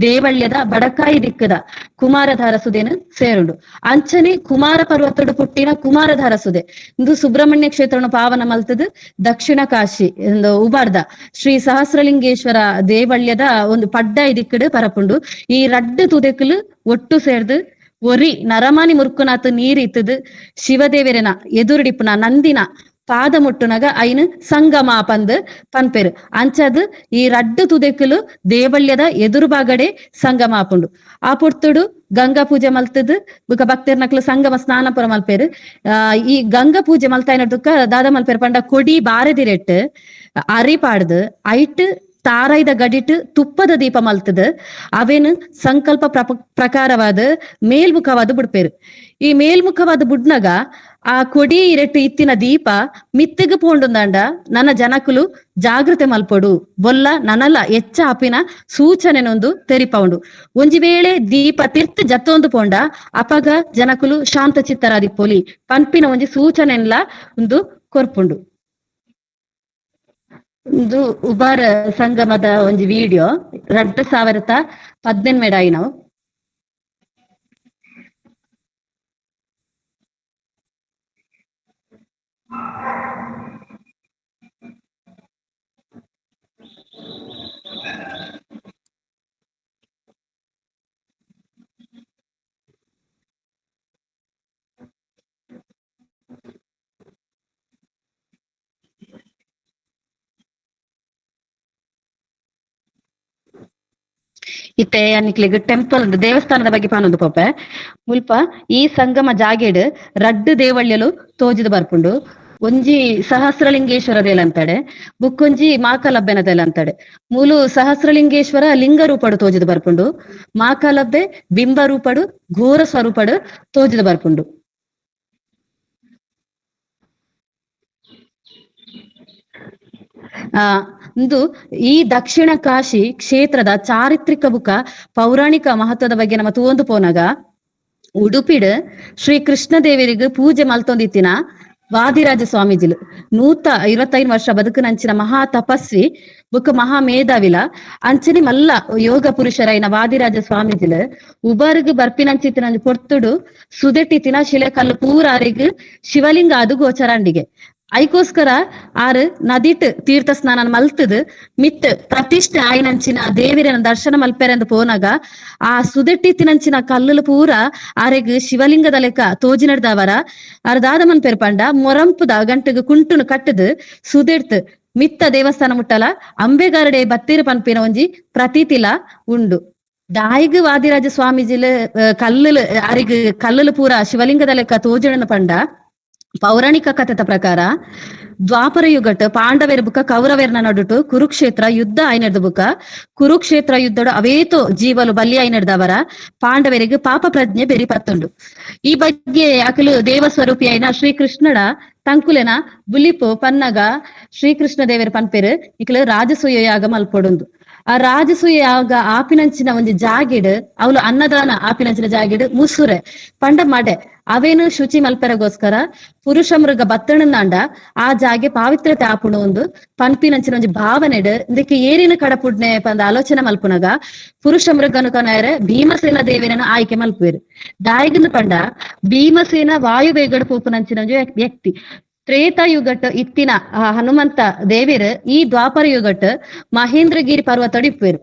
ದೇವಳ್ಯದ ಬಡಕಾಯಿ ದಿಕ್ಕದ ಕುಮಾರಧಾರ ಸುದೇನು ಸೇರುಂಡು. ಅಂಚನೆ ಕುಮಾರ ಪರ್ವತಡು ಪುಟ್ಟಿನ ಕುಮಾರಧಾರ ಸುದೆ ಇಂದು ಸುಬ್ರಹ್ಮಣ್ಯ ಕ್ಷೇತ್ರನ ಪಾವನ ಮಲ್ತದ ದಕ್ಷಿಣ ಕಾಶಿ ಉಬಾರ್ದ ಶ್ರೀ ಸಹಸ್ರಲಿಂಗೇಶ್ವರ ದೇವಳ್ಯದ ಒಂದು ಪಡ್ಡಾಯಿ ದಿಕ್ಕಡು ಪರಪುಂಡು. ಈ ರಡ್ಡು ತುದೆಕಲು ಒಟ್ಟು ಸೇರ್ದು ಒರಿ ನರಮಾನಿ ಮುರುಕುನಾತ್ ನೀರಿತ್ತದು ಶಿವದೇವರನ ಎದುರುಡಿಪುನ ನಂದಿನ ಪಾದ ಮುಟ್ಟುನಗ ಐನು ಸಂಗಮ ಪಂದ್ ಪನ್ಪೆರು ಅಂಚದ್ ಈ ರಡ್ಡು ತುದೆಕುಲು ದೇವಳ್ಯದ ಎದುರು ಬಾಗಡೆ ಸಂಗಮ ಆಪುಂಡು ಆ ಪುರ್ತುಡು ಗಂಗಾ ಪೂಜೆ ಮಲ್ತದ್ ಬುಕ ಭಕ್ತರ್ನಕ್ಲು ಸಂಗಮ ಸ್ನಾನ ಪುರ ಮಲ್ಪೆರು. ಈ ಗಂಗಾ ಪೂಜೆ ಮಲ್ತಾಯಿನದುಕ್ಕ ದಾದ ಮಲ್ಪೆರು ಪಂಡ ಕೊಡಿ ಬಾರೆದಿರೆಟ್ ಅರಿ ಪಾಡ್ದು ಐಟ್ ತಾರೈದ ಗಡಿಟ್ ತುಪ್ಪದ ದೀಪ ಮಲ್ತದ್ ಅವೇನು ಸಂಕಲ್ಪ ಪ್ರಕಾರವಾದ ಮೇಲ್ಮುಖವಾದ ಬಿಡ್ಪೇರು. ಈ ಮೇಲ್ಮುಖವಾದ ಬುಡ್ನಗ ಆ ಕೊಡಿ ಇರೆಟ್ಟು ಇತ್ತಿನ ದೀಪ ಮಿತ್ತಿಗೆ ಪೋಂಡುಂದಾಂಡ ನನ್ನ ಜನಕುಲು ಜಾಗೃತೆ ಮಲ್ಪೊಡು ಬೊಲ್ಲ ನನಲ ಎಚ್ಚ ಆಪಿನ ಸೂಚನೆನೊಂದು ತೆರಿಪೌಂಡು. ಒಂಜಿ ವೇಳೆ ದೀಪ ತಿರ್ತ್ ಜತ್ತೊಂದು ಪೋಂಡ ಅಪಗ ಜನಕುಲು ಶಾಂತ ಚಿತ್ತರಾದಿಪ್ಪೊಲಿ ಪನ್ಪಿನ ಒಂಜಿ ಸೂಚನೆನ್ಲ ಒಂದು ಕೊರ್ಪುಂಡು. ಒಂದು ಉಬಾರ ಸಂಗಮದ ಒಂಜಿ ವಿಡಿಯೋ 2018 ಆಯ್ನವು. ಇತ್ತೆ ಅನ್ನಿಕ್ಲೆಗ್ ಟೆಂಪಲ್ ದೇವಸ್ಥಾನದ ಬಗ್ಗೆ ಪಾನೊಂದು ಪೊಪ್ಪೆ ಮುಲ್ಪ ಈ ಸಂಗಮ ಜಾಗೇಡ್ ರಡ್ಡು ದೇವಳ್ಯಲು ತೋಜಿದು ಬರ್ಪುಂಡು. ಒಂಜಿ ಸಹಸ್ರಲಿಂಗೇಶ್ವರ ದೇಲ ಅಂತಡೆ ಬುಕ್ಕೊಂಜಿ ಮಾಕಲಬ್ಬೆನ ದೇಲ ಅಂತಡೆ. ಮೂಲು ಸಹಸ್ರಲಿಂಗೇಶ್ವರ ಲಿಂಗ ರೂಪಡು ತೋಜಿದು ಬರ್ಪುಂಡು, ಮಾಕಲಬ್ಬೆ ಬಿಂಬ ರೂಪಡು ಘೋರ ಸ್ವರೂಪಡು ತೋಜಿದು ಬರ್ಪುಂಡು. ಇಂದು ಈ ದಕ್ಷಿಣ ಕಾಶಿ ಕ್ಷೇತ್ರದ ಚಾರಿತ್ರಿಕ ಬುಕ ಪೌರಾಣಿಕ ಮಹತ್ವದ ಬಗ್ಗೆ ನಮ್ಮ ತೂಂದು ಪೋನಾಗ ಉಡುಪಿಡ್ ಶ್ರೀ ಕೃಷ್ಣ ದೇವರಿಗೆ ಪೂಜೆ ಮಲ್ತೊಂದಿತ್ತಿನ ವಾದಿರಾಜ ಸ್ವಾಮೀಜಿಲು 125 ವರ್ಷ ಬದುಕುನಂಚಿನ ಮಹಾ ತಪಸ್ವಿ ಬುಕ್ ಮಹಾ ಮೇಧಾವಿಲ ಅಂಚನೆ ಮಲ್ಲ ಯೋಗ ಪುರುಷರೈನ ವಾದಿರಾಜ ಸ್ವಾಮೀಜಿಲು ಉಬರ್ಗ್ ಬರ್ಪಿನಂಚಿತ್ತಿನ ಪೊರ್ತುಡು ಸುದೆಟ್ಟಿತ್ತಿನ ಶಿಲೆಕಲ್ಲು ಪೂರಾರಿಗ್ ಶಿವಲಿಂಗ ಅದು ಗೋಚರಂಡಿಗೆ ಐಕೋಸ್ಕರ ಆರು ನದಿಟ್ ತೀರ್ಥ ಸ್ನಾನ ಮಲ್ತದ್ ಮಿತ್ ಪ್ರತಿಷ್ಠೆ ಆಯ್ನಂಚಿನ ದೇವಿರನ ದರ್ಶನ ಮಲ್ಪೆರೆಂದು ಪೋನಾಗ ಆ ಸುದೆಟ್ಟಿತ್ತಿನಂಚಿನ ಕಲ್ಲುಲು ಪೂರ ಆರೆಗ್ ಶಿವಲಿಂಗದ ಲೆಕ್ಕ ತೋಜಿ ನಡ್ದವರ ಅರ್ದಾದ ಮನ್ಪೆರ್ ಪಂಡ ಮೊರಂಪುದ ಗಂಟೆಗ್ ಕುಂಟುನು ಕಟ್ಟದ್ ಸುದೆಡ್ತ್ ಮಿತ್ತ ದೇವಸ್ಥಾನ ಮುಟ್ಟಲ ಅಂಬೆಗಾರಡೆ ಬತ್ತೀರು ಪನ್ಪಿನ ಒಂಜಿ ಪ್ರತೀತಿಲ ಉಂಡು. ದಾಯಿಗ್ ವಾದಿರಾಜ ಸ್ವಾಮೀಜಿಲ್ ಕಲ್ಲುಲು ಅರಿಗ್ ಕಲ್ಲುಲು ಪೂರ ಶಿವಲಿಂಗದ ಲೆಕ್ಕ ತೋಜಣನ ಪಂಡ ಪೌರಾಣಿಕ ಕಥೆದ ಪ್ರಕಾರ ದ್ವಾಪರ ಯುಗಟ್ ಪಾಂಡವೇರ ಬುಕ್ಕ ಕೌರವೇರ್ನ ನಡುಟು ಕುರುಕ್ಷೇತ್ರ ಯುದ್ಧ ಆಯ್ನಡ್ದ ಬುಕ್ಕ ಕುರುಕ್ಷೇತ್ರ ಯುದ್ಧಡು ಅವೇತೋ ಜೀವಲು ಬಲಿ ಆಯ್ನಡ್ದವರ ಪಾಂಡವರಿಗೆ ಪಾಪ ಪ್ರಜ್ಞೆ ಬೆರಿ ಪತ್ತುಂಡು. ಈ ಬಗ್ಗೆ ಅಕಲು ದೇವ ಸ್ವರೂಪಿ ಆಯ್ನ ಶ್ರೀಕೃಷ್ಣಡ ತಂಕುಲೆನ ಬುಲಿಪು ಪನ್ನಗ ಶ್ರೀಕೃಷ್ಣ ದೇವರ ಪನ್ಪೆರು ಇಕಲು ರಾಜಸೂಯ ಯಾಗ ಮಲ್ಪೊಡುಂದು. ಆ ರಾಜಸೂಯ ಯಾಗ ಆಪಿನಂಚಿನ ಒಂಜಿ ಜಾಗಿಡ್ ಅವಳು ಅನ್ನದಾನ ಆಪಿನಂಚಿನ ಜಾಗಿಡ್ ಮುಸುರೆ ಪಂಡ ಮಡೆ ಅವೇನು ಶುಚಿ ಮಲ್ಪೆರಗೋಸ್ಕರ ಪುರುಷ ಮೃಗ ಬತ್ತಣಂದಾಂಡ ಆ ಜಾಗೆ ಪಾವಿತ್ರತೆ ಆಪುಣ ಒಂದು ಪನ್ಪಿನಂಚಿನ ಒಂಜಿ ಭಾವನೆಡ್ ಇದಕ್ಕೆ ಏರಿನ ಕಡಪುಡ್ನೆ ಪಂದ ಆಲೋಚನೆ ಮಲ್ಪುನಗ ಪುರುಷ ಮೃಗನು ಕನಾಯರೆ ಭೀಮಸೇನ ದೇವಿರನ ಆಯ್ಕೆ ಮಲ್ಪುವೆರು. ದಾಯಿಗನು ಪಂಡ ಭೀಮಸೇನ ವಾಯುವೇಗಡ್ ಪೋಪುನಂಚಿನ ಒಂಜಿ ವ್ಯಕ್ತಿ. ತ್ರೇತಾಯುಗಟ್ ಇತ್ತಿನ ಹನುಮಂತ ದೇವಿರ್ ಈ ದ್ವಾಪರ ಯುಗಟ್ ಮಹೇಂದ್ರಗಿರಿ ಪರ್ವತ ಇಪ್ಪುವೆರು.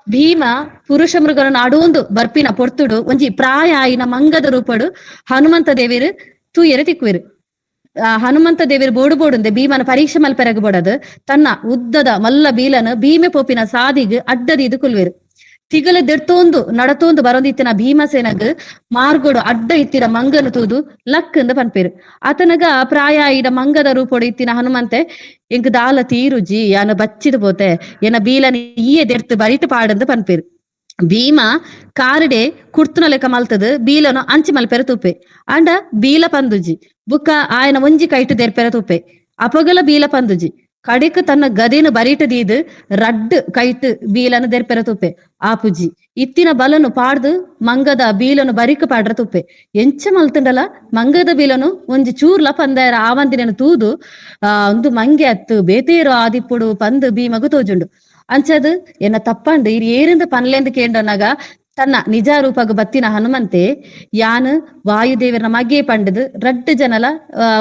ಭೀಮ ಪುರುಷ ಮೃಗನ ಅಡೋಂದು ಬರ್ಪಿನ ಪೊರ್ತುಡು ಒಂಜಿ ಪ್ರಾಯ ಆಯ್ನ ಮಂಗದ ರೂಪಡು ಹನುಮಂತ ದೇವಿರು ತೂಯರೆ ತಿಕ್ಕುವೆರು. ಹನುಮಂತ ದೇವಿರು ಬೋಡುಂದೆ ಭೀಮನ ಪರೀಕ್ಷೆ ಮಲ್ಪೆರಗ ಬೋಡದು ತನ್ನ ಉದ್ದದ ಮಲ್ಲ ಬೀಲನು ಭೀಮೆ ಪೋಪಿನ ಸಾದಿಗ್ ಅಡ್ಡದಿದು ಕುಲ್ವೆರು. ತಿಗಲ ದೆಡ್ತೋಂದು ನಡತೋಂದು ಬರೋದಿತ್ತಿನ ಭೀಮಸೇನಗ್ ಮಾರ್ಗೋಡು ಅಡ್ಡ ಇತ್ತಿನ ಮಂಗನು ತೂದು ಲಕ್ಕಂದು ಪನ್ಪೇರು. ಆತನಗ ಪ್ರಾಯ ಇಡ ಮಂಗದ ರೂಪೋಡು ಇತ್ತಿನ ಹನುಮಂತೆ ಎಂಕ್ ದಾಲ ತೀರುಜಿ ಯಾನ ಬಚ್ಚಿದು ಪೋತೆ ಎನ್ನ ಬೀಲನ ಈಯೆ ದೆಡ್ತು ಬರಿತು ಪಾಡಂದು ಪನ್ಪೇರು. ಭೀಮ ಕಾರಡೆ ಕುರ್ತುನ ಲೆಕ್ಕ ಮಲ್ತದ್ ಬೀಲನು ಅಂಚಿ ಮಲ್ಪೆರ ತೂಪೆ ಅಂಡ ಬೀಲ ಪಂದುಜಿ ಬುಕ್ಕ ಆಯನ ಒಂಜಿ ಕೈಟು ದೆರ್ಪೆರ ತೂಪೆ ಅಪಗಲ ಬೀಲ ಪಂದುಜಿ ಕಡೆಕ್ ತನ್ನ ಗದೇನು ಬರಿಟ ದೀದ್ ರಡ್ಡ್ ಕೈಟ್ ಬೀಲನು ದೆರ್ಪೆರ ತುಪ್ಪೆ ಆಪುಜಿ ಇತ್ತಿನ ಬಲನು ಪಾಡ್ದು ಮಂಗದ ಬೀಲನು ಬರಿಕ ಪಾಡ್ರ ತುಪ್ಪೆ ಎಂಚ ಮಲ್ತಂಡಲ ಮಂಗದ ಬೀಲನು ಒಂಜಿ ಚೂರ್ಲ ಪಂದಾಯರ ಆವಂದಿನ ತೂದು ಒಂದು ಮಂಗೆ ಅತ್ತು ಬೇತೇರು ಆದಿಪ್ಪುಡು ಪಂದ್ ಭೀಮಗು ತೋಜುಂಡು ಅಂಚದ್ ಎನ್ನ ತಪ್ಪಂಡು ಇರ್ ಏರಿಂದ ಪನ್ಲೆಂದು ಕೇಂಡನಾಗ ತನ್ನ ನಿಜ ರೂಪಗ ಬತ್ತಿನ ಹನುಮಂತೆ ಯಾನ್ ವಾಯುದೇವರನ ಮಗೆ ಪಂಡದು ರಡ್ಡು ಜನಲ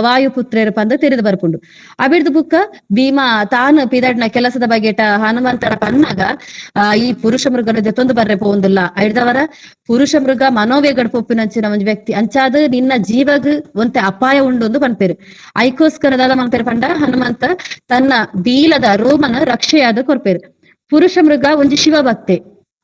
ವಾಯುಪುತ್ರೇರು ಪಂದ್ ತೆರೆದು ಬರ್ಪುಂಡು ಅಬಿಡ್ದು ಬುಕ್ಕ ಭೀಮಾ ತಾನು ಪಿದಡ್ನ ಕೆಲಸದ ಬಗೆಟ ಹನುಮಂತರ ಪನ್ನಾಗ ಈ ಪುರುಷ ಮೃಗನ ಜೊತ್ತೊಂದು ಬರ್ರೆ ಪೋಂದಿಲ್ಲ ಐಡ್ದವರ ಪುರುಷ ಮೃಗ ಮನೋವೇಗಡ್ ಪೊಪ್ಪಿನಂಚಿನ ಒಂಜಿ ವ್ಯಕ್ತಿ ಅಂಚಾದ ನಿನ್ನ ಜೀವಗ್ ಒಂತೆ ಅಪಾಯ ಉಂಡು ಪನ್ಪೇರು ಐಕೋಸ್ಕರದಾದ ಮನ್ಪೇರು ಪಂಡ ಹನುಮಂತ ತನ್ನ ಬೀಲದ ರೋಮನ ರಕ್ಷೆಯಾದ ಕೊರ್ಪೇರು ಪುರುಷ ಮೃಗ ಒಂಜಿ ಶಿವ ಭಕ್ತೆ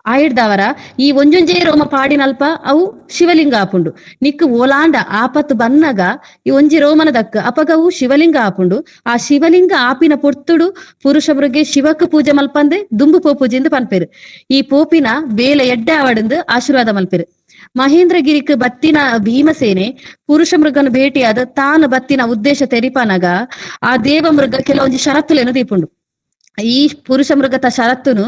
ಆಯಿಡ್ದವರ ಈ ಒಂಜೊಂಜೇ ರೋಮ ಪಾಡಿನಲ್ಪ ಅವು ಶಿವಲಿಂಗ ಆಪುಂಡು ನಿಕ್ಕು ಓಲಾಂಡ ಆಪತ್ತು ಬನ್ನಗ ಈ ಒಂಜಿ ರೋಮನ ದಕ್ಕ ಅಪಗ ಅವು ಶಿವಲಿಂಗ ಆಪುಂಡು ಆ ಶಿವಲಿಂಗ ಆಪಿನ ಪೊರ್ತುಡು ಪುರುಷ ಮೃಗೆ ಶಿವಕ್ ಪೂಜೆ ಮಲ್ಪಂದೆ ದುಂಬು ಪೋಪೂಜೆಂದು ಪನ್ಪೇರು ಈ ಪೋಪಿನ ಬೇಲೆ ಎಡ್ಡೆ ಆವಡಂದು ಆಶೀರ್ವಾದ ಮಲ್ಪೇರು ಮಹೇಂದ್ರಗಿರಿಕ್ ಬತ್ತಿನ ಭೀಮಸೇನೆ ಪುರುಷ ಮೃಗನ ಭೇಟಿಯಾದ ತಾನು ಬತ್ತಿನ ಉದ್ದೇಶ ತೆರಿಪನಗ ಆ ದೇವ ಮೃಗ ಕೆಲವೊಂಜಿ ಷರತ್ತುಲೇನು ದೀಪುಂಡು ಈ ಪುರುಷ ಮೃಗತ ಷರತ್ತುನು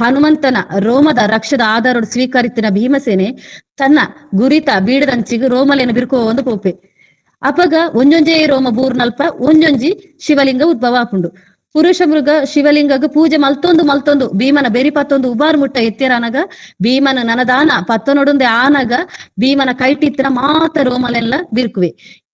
ಹನುಮಂತನ ರೋಮದ ರಕ್ಷದ ಆಧಾರೋಡು ಸ್ವೀಕರಿತ್ತಿನ ಭೀಮಸೇನೆ ತನ್ನ ಗುರಿತ ಬೀಡದಂಚಿಗ್ ರೋಮಲೇನು ಬಿರ್ಕೋ ಒಂದು ಪೋಪೆ ಅಪಗ ಒಂಜೊಂಜೇ ರೋಮ ಬೂರ್ನಲ್ಪ ಒಂಜೊಂಜಿ ಶಿವಲಿಂಗ ಉದ್ಭವ ಆಪುಂಡು ಪುರುಷ ಮೃಗ ಶಿವಲಿಂಗಗ್ ಪೂಜೆ ಮಲ್ತೊಂದು ಭೀಮನ ಬೆರಿ ಪತ್ತೊಂದು ಉಬಾರ್ ಮುಟ್ಟ ಎತ್ತಿರಾನಗ ಭೀಮನ ನನದಾನ ಪತ್ತನೊಡೊಂದೆ ಆನಗ ಭೀಮನ ಕೈಟಿತ್ತಿನ ಮಾತ ರೋಮಲೆಲ್ಲ ಬಿರ್ಕುವೆ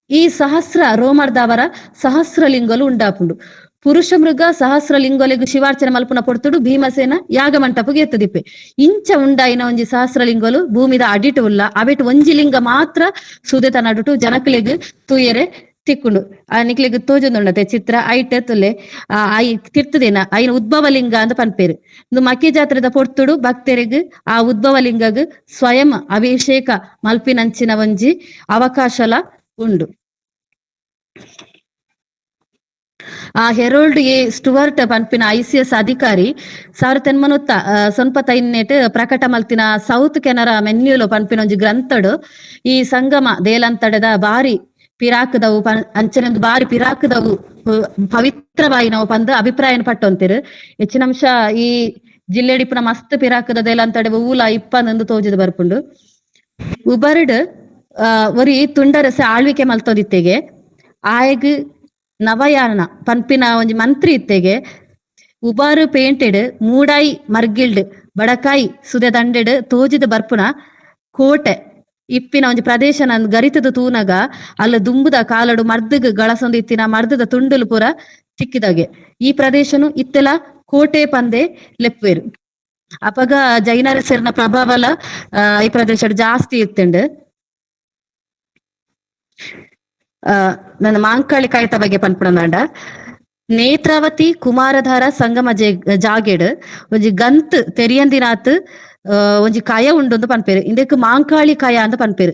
ಈ ಸಹಸ್ರ ರೋಮರ್ದವರ ಸಹಸ್ರಲಿಂಗಲು ಉಂಡಾಪುಂಡು ಪುರುಷ ಮೃಗ ಸಹಸ್ರಲಿಂಗೊಲೆಗು ಶಿವಾರ್ಚನೆ ಮಲ್ಪುನ ಪೊಡ್ತುಡು ಭೀಮಸೇನ ಯಾಗ ಮಂಟಪಗೆ ಎತ್ತದಿಪ್ಪೆ ಇಂಚ ಉಂಡಾಯಿನ ಒಂಜಿ ಸಹಸ್ರಲಿಂಗಲು ಭೂಮಿದ ಅಡಿಟು ಉಲ್ಲ ಅವೆಟ್ ಒಂಜಿ ಲಿಂಗ ಮಾತ್ರ ಸುದೆತ ನಡುಟು ಜನಕ್ಲೆಗ್ ತೂಯರೆ ತಿಕ್ಕುಂಡು ಆ ನಿಕ್ಲೆಗ್ ತೋಜೊಂದುಂಡತೆ ಚಿತ್ರ ಐಟ್ ತುಲೆ ಐ ತಿರ್ತದೇನ ಐನ ಉದ್ಭವ ಲಿಂಗ ಅಂತ ಪನ್ಪೇರು ಇಂದು ಮಕ್ಕಿ ಜಾತ್ರೆದ ಪೊರ್ತುಡು ಭಕ್ತರಿಗ್ ಆ ಉದ್ಭವ ಲಿಂಗಗ್ ಸ್ವಯಂ ಅಭಿಷೇಕ ಮಲ್ಪಿನಂಚಿನ ಒಂಜಿ ಅವಕಾಶಲ ಉಂಡು ಆ ಹೆರೋಲ್ಡ್ ಎ ಸ್ಟುವರ್ಟ್ ಪನ್ಪಿನ ICS ಅಧಿಕಾರಿ 1995 ಪ್ರಕಟ ಮಲ್ತಿನ ಸೌತ್ ಕೆನರಾ ಮೆನ್ಯೂಲು ಪನ್ಪಿನ ಒಂಜಿ ಗ್ರಂಥಡು ಈ ಸಂಗಮ ದೇಲಂತಡದ ಬಾರಿ ಪಿರಾಕದವು ಅಂಚನೆಂದು ಬಾರಿ ಪಿರಾಕದವು ಪವಿತ್ರವಾಯಿನವು ಪಂದ್ ಅಭಿಪ್ರಾಯನ ಪಟ್ಟೊಂತಿರು ಹೆಚ್ಚಿನ ಅಂಶ ಈ ಜಿಲ್ಲೆಡಿಪುನ ಮಸ್ತ್ ಪಿರಾಕದ ದೇಲಂತಡೆ ಊಲ ಇಪ್ಪಂದು ತೋಜದು ಬರ್ಪುಂಡು ಉಬರ್ಡ್ ಒರಿ ತುಂಡರಸೆ ಆಳ್ವಿಕೆ ಮಲ್ತೋದಿತ್ತೆಗೆ ಆಯಗ್ ನವಯಾನ ಪನ್ಪಿನ ಒಂಜಿ ಮಂತ್ರಿ ಇತ್ತೆಗೆ ಉಬಾರು ಪೇಂಟೆಡ್ ಮೂಡಾಯಿ ಮರ್ಗಿಲ್ಡ್ ಬಡಕಾಯಿ ಸುದೆ ದಂಡೆಡ್ ತೋಜಿದ ಬರ್ಪುನ ಕೋಟೆ ಇಪ್ಪಿನ ಒಂಜಿ ಪ್ರದೇಶನ ಗರಿತದ ತೂನಗ ಅಲ್ಲ ದುಂಬುದ ಕಾಲಡು ಮರ್ದಗ್ ಗಳಸೊಂದು ಇತ್ತಿನ ಮರ್ದದ ತುಂಡುಲು ಪುರ ತಿಕ್ಕಿದಾಗೆ ಈ ಪ್ರದೇಶನು ಇತ್ತೆಲ ಕೋಟೆ ಪಂದೆ ಲೆಪ್ಪೇರು ಅಪಗ ಜೈನರಸರಿನ ಪ್ರಭಾವಲ ಈ ಪ್ರದೇಶ ಜಾಸ್ತಿ ಇತ್ತಂಡ್ ನನ್ನ ಮಾಂಕಾಳಿ ಕಾಯ್ತ ಬಗ್ಗೆ ಪನ್ಪುಣಂಡ ನೇತ್ರಾವತಿ ಕುಮಾರಧಾರ ಸಂಗಮ ಜಾಗೆಡ್ ಒಂಜಿ ಗಂತ್ ತೆರಿಯಂದಿನಾತ್ ಒಂಜಿ ಕಯ ಉಂಡು ಪನ್ಪೇರು ಇಂದಕ್ ಮಾಂಕಾಳಿ ಕಯ ಅಂತ ಪನ್ಪೇರು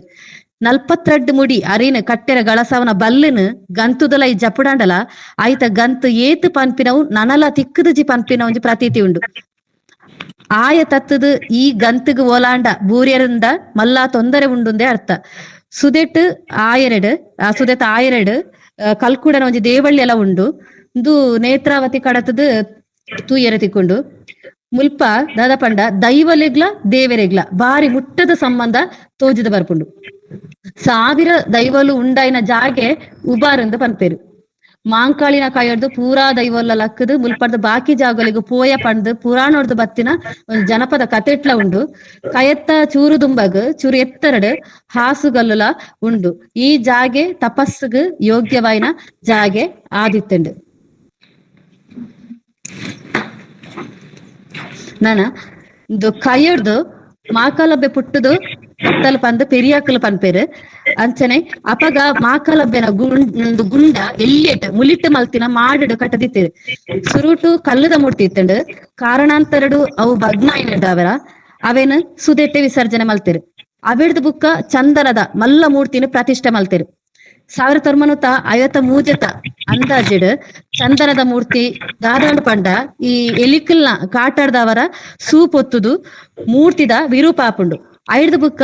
42 ಮುಡಿ ಅರಿನ ಕಟ್ಟೆರ ಗಳಸವನ ಬಲ್ಲನ್ ಗಂತುದಲ ಈ ಜಪುಡಂಡಲ ಆಯ್ತ ಗಂತ್ ಏತ್ ಪನ್ಪಿನವು ನನಲ ತಿಕ್ಕದಜಿ ಪನ್ಪಿನ ಒಂಜಿ ಪ್ರತೀತಿ ಉಂಡು ಆಯ ತತ್ತದ ಈ ಗಂತಗ್ ಓಲಾಂಡ ಬೂರ್ಯರಿಂದ ಮಲ್ಲ ತೊಂದರೆ ಉಂಡುಂದೇ ಅರ್ಥ ಸುದೆಟ್ ಆಯರೆಡ್ ಆ ಸುದೆತ ಆಯರೆಡ್ ಕಲ್ಕುಡನ ಒಂಜಿ ದೇವಳ್ಳಿ ಎಲ್ಲ ಉಂಡು ಇಂದು ನೇತ್ರಾವತಿ ಕಡತದ ತೂಯರೆ ತಿಕ್ಕೊಂಡು ಮುಲ್ಪ ದಾದ ಪಂಡ ದೈವಲೆಗ್ಲ ದೇವರೆಗ್ಲ ಬಾರಿ ಮುಟ್ಟದ ಸಂಬಂಧ ತೋಜದ ಬರ್ಪುಂಡು 1000 ದೈವಲು ಉಂಡಾಯಿನ ಜಾಗೆ ಉಬಾರಂದು ಪನ್ಪೇರು ಮಾಂಕಾಳಿನ ಕಾಯಡ್ದು ಪೂರಾ ದೈವಲ್ಲ ಲಕ್ಕದು ಮುಲ್ಪಡ್ದು ಬಾಕಿ ಜಾಗಲಿಗೂ ಪೋಯ ಪಂಡ್ ಪುರಾಣೋಡ್ದು ಬತ್ತಿನ ಒಂದ್ ಜನಪದ ಕತೆಟ್ಲ ಉಂಡು ಕಯತ್ತ ಚೂರು ದುಂಬಗ್ ಚೂರು ಎತ್ತರಡ್ ಹಾಸುಗಲ್ಲುಲ ಉಂಡು ಈ ಜಾಗೆ ತಪಸ್ಸುಗ್ ಯೋಗ್ಯವಾಯಿನ ಜಾಗೆ ಆದಿತ್ತಂಡು ನಾನ ಇದು ಕೈಯಡ್ದು ಮಾಕಲಬ್ಬೆ ಪುಟ್ಟದು ತಲ್ ಪಂದ್ ಪೆರಿಯಾಕಲ್ ಪನ್ಪೇರು ಅಂಚನೆ ಅಪಗ ಮಾಕಲಬ್ಬೆನ ಗುಂಡ ಎಲ್ಲಿಯಟ್ ಮುಲಿಟ್ಟು ಮಲ್ತಿನ ಮಾಡಿಡು ಕಟ್ಟದಿತ್ತೇರು ಸುರುಟು ಕಲ್ಲುದ ಮೂರ್ತಿ ಇತ್ತಂಡು ಕಾರಣಾಂತರಡು ಅವು ಭಗ್ನಾಯಿನಡ್ ಅವರ ಅವೇನು ಸುದೆಟ್ಟೆ ವಿಸರ್ಜನೆ ಮಲ್ತೇರು ಅವೆಡ್ದು ಬುಕ್ಕ ಚಂದನದ ಮಲ್ಲ ಮೂರ್ತಿನ ಪ್ರತಿಷ್ಠೆ ಮಲ್ತೇರು 1953 ಅಂದಾಜಿಡ್ ಚಂದನದ ಮೂರ್ತಿ ದಾದಾಂಡ್ ಪಂಡ ಈ ಎಲಿಕಲ್ನ ಕಾಟಾಡ್ದವರ ಸೂಪೊತ್ತುದು ಮೂರ್ತಿದ ವಿರೂಪ ಆಪುಂಡು ಐಡ್ದು ಬುಕ್ಕ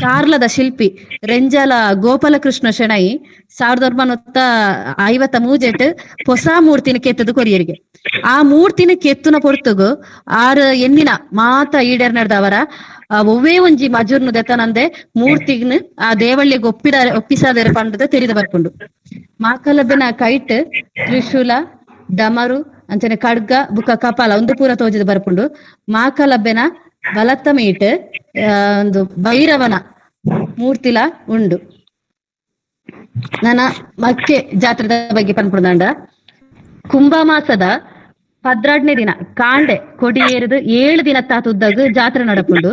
ಕಾರ್ಲದ ಶಿಲ್ಪಿ ರೆಂಜಾಲ ಗೋಪಾಲಕೃಷ್ಣ ಶೆಣೈ 1953 ಹೊಸ ಮೂರ್ತಿನ ಕೆತ್ತದು ಕೊರಿಯರಿಗೆ ಆ ಮೂರ್ತಿನ ಕೆತ್ತುನ ಪೊರ್ತುಗು 6 ಎಣ್ಣಿನ ಮಾತ ಈಡೇರ್ ನಡೆದವರ ಒವ್ವೇ ಒಂಜಿ ಮಜೂರ್ನು ದೆತನಂದೆ ಮೂರ್ತಿಗ್ನ ಆ ದೇವಳ್ಳಿಗೆ ಒಪ್ಪಿಸಾದರೆ ಪಂಡದ ತೆರಿದ ಬರ್ಪುಂಡು ಮಾಕಲಬ್ಬೆನ ಕೈಟ್ ತ್ರಿಶೂಲ ಡಮರು ಅಂಚನೆ ಖಡ್ಗ ಬುಕ್ಕ ಕಪಾಲ ಒಂದು ಪೂರ ತೋಜದ ಬರ್ಪುಂಡು ಮಾಕಲಬ್ಬೆನ ಬಲತ್ತ ಮೀಟ್ ಒಂದು ಭೈರವನ ಮೂರ್ತಿಲ ಉಂಡು. ನನ್ನ ಮಕ್ಕೆ ಜಾತ್ರೆದ ಬಗ್ಗೆ ಪನ್ಪುಡ್ದಾಂಡ ಕುಂಭಮಾಸದ 12ನೇ ದಿನ ಕಾಂಡೆ ಕೊಡಿ ಏರಿದು 7 ದಿನ ತಾತುದ್ದಾಗ ಜಾತ್ರೆ ನಡಪುಂಡು.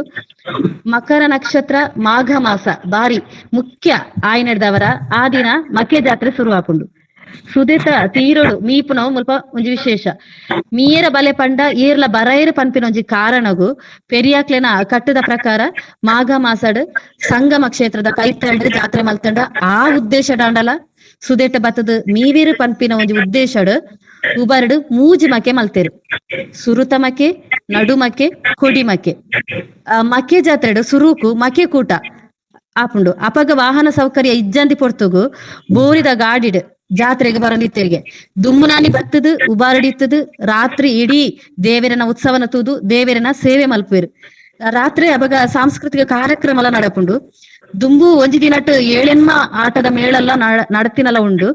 ಮಕರ ನಕ್ಷತ್ರ ಮಾಘ ಮಾಸ ಬಾರಿ ಮುಖ್ಯ ಆಯ್ನಡ್ದವರ ಆ ದಿನ ಮಕ್ಕೆ ಜಾತ್ರೆ ಶುರು ಆಪುಂಡು. ಸುದೇತ ತೀರೋಡು ಮೀಪುನವು ಮುಲ್ಪ ಒಂಜಿ ವಿಶೇಷ ಮೀಯರ ಬಲೆ ಪಂಡ ಏರ್ಲ ಬರೈರು ಪನ್ಪಿನ ಒಂಜಿ ಕಾರಣಗು ಪೆರಿಯಾಕ್ಲೆನ ಕಟ್ಟದ ಪ್ರಕಾರ ಮಾಘ ಮಾಸಡ್ ಸಂಗಮ ಕ್ಷೇತ್ರದ ಕೈತಂಡ ಜಾತ್ರೆ ಮಲ್ತಂಡ ಆ ಉದ್ದೇಶ ದಾಂಡಲ ಸುದೇಟ ಬತ್ತದ ಮೀವೀರು ಪನ್ಪಿನ ಒಂಜಿ ಉದ್ದೇಶಡ್ ಉಬರ್ಡ್ ಮೂಜಿ ಮಕೆ ಮಲ್ತೇರು. ಸುರುತ ಮಕೆ, ನಡು ಮಕೆ, ಕೊಡಿ ಮಕೆ. ಮಕೆ ಜಾತ್ರೆಡ್ ಸುರುಕು ಮಕೆ ಕೂಟ ಆಪುಂಡು. ಅಪಗ ವಾಹನ ಸೌಕರ್ಯ ಇಜ್ಜಂದಿ ಪೊರ್ತುಗು ಬೋರಿದ ಗಾಡಿಡ್ ಜಾತ್ರೆಗೆ ಬರಲಿತ್ತೇರಿಗೆ ದುಮ್ಮುನಾನಿ ಬತ್ತದು ಉಬಾರಡಿತ್ತದು ರಾತ್ರಿ ಇಡೀ ದೇವರನ ಉತ್ಸವನ ತೂದು ದೇವರನ ಸೇವೆ ಮಲ್ಪೇರು. ರಾತ್ರಿ ಅಬಗ ಸಾಂಸ್ಕೃತಿಕ ಕಾರ್ಯಕ್ರಮ ನಡಪುಂಡು. ದುಂಬು ಒಂಜಿ ದಿನಟ್ 7 ಆಟದ ಮೇಳೆಲ್ಲ ನಡತಿನಲ್ಲ ಉಂಡು.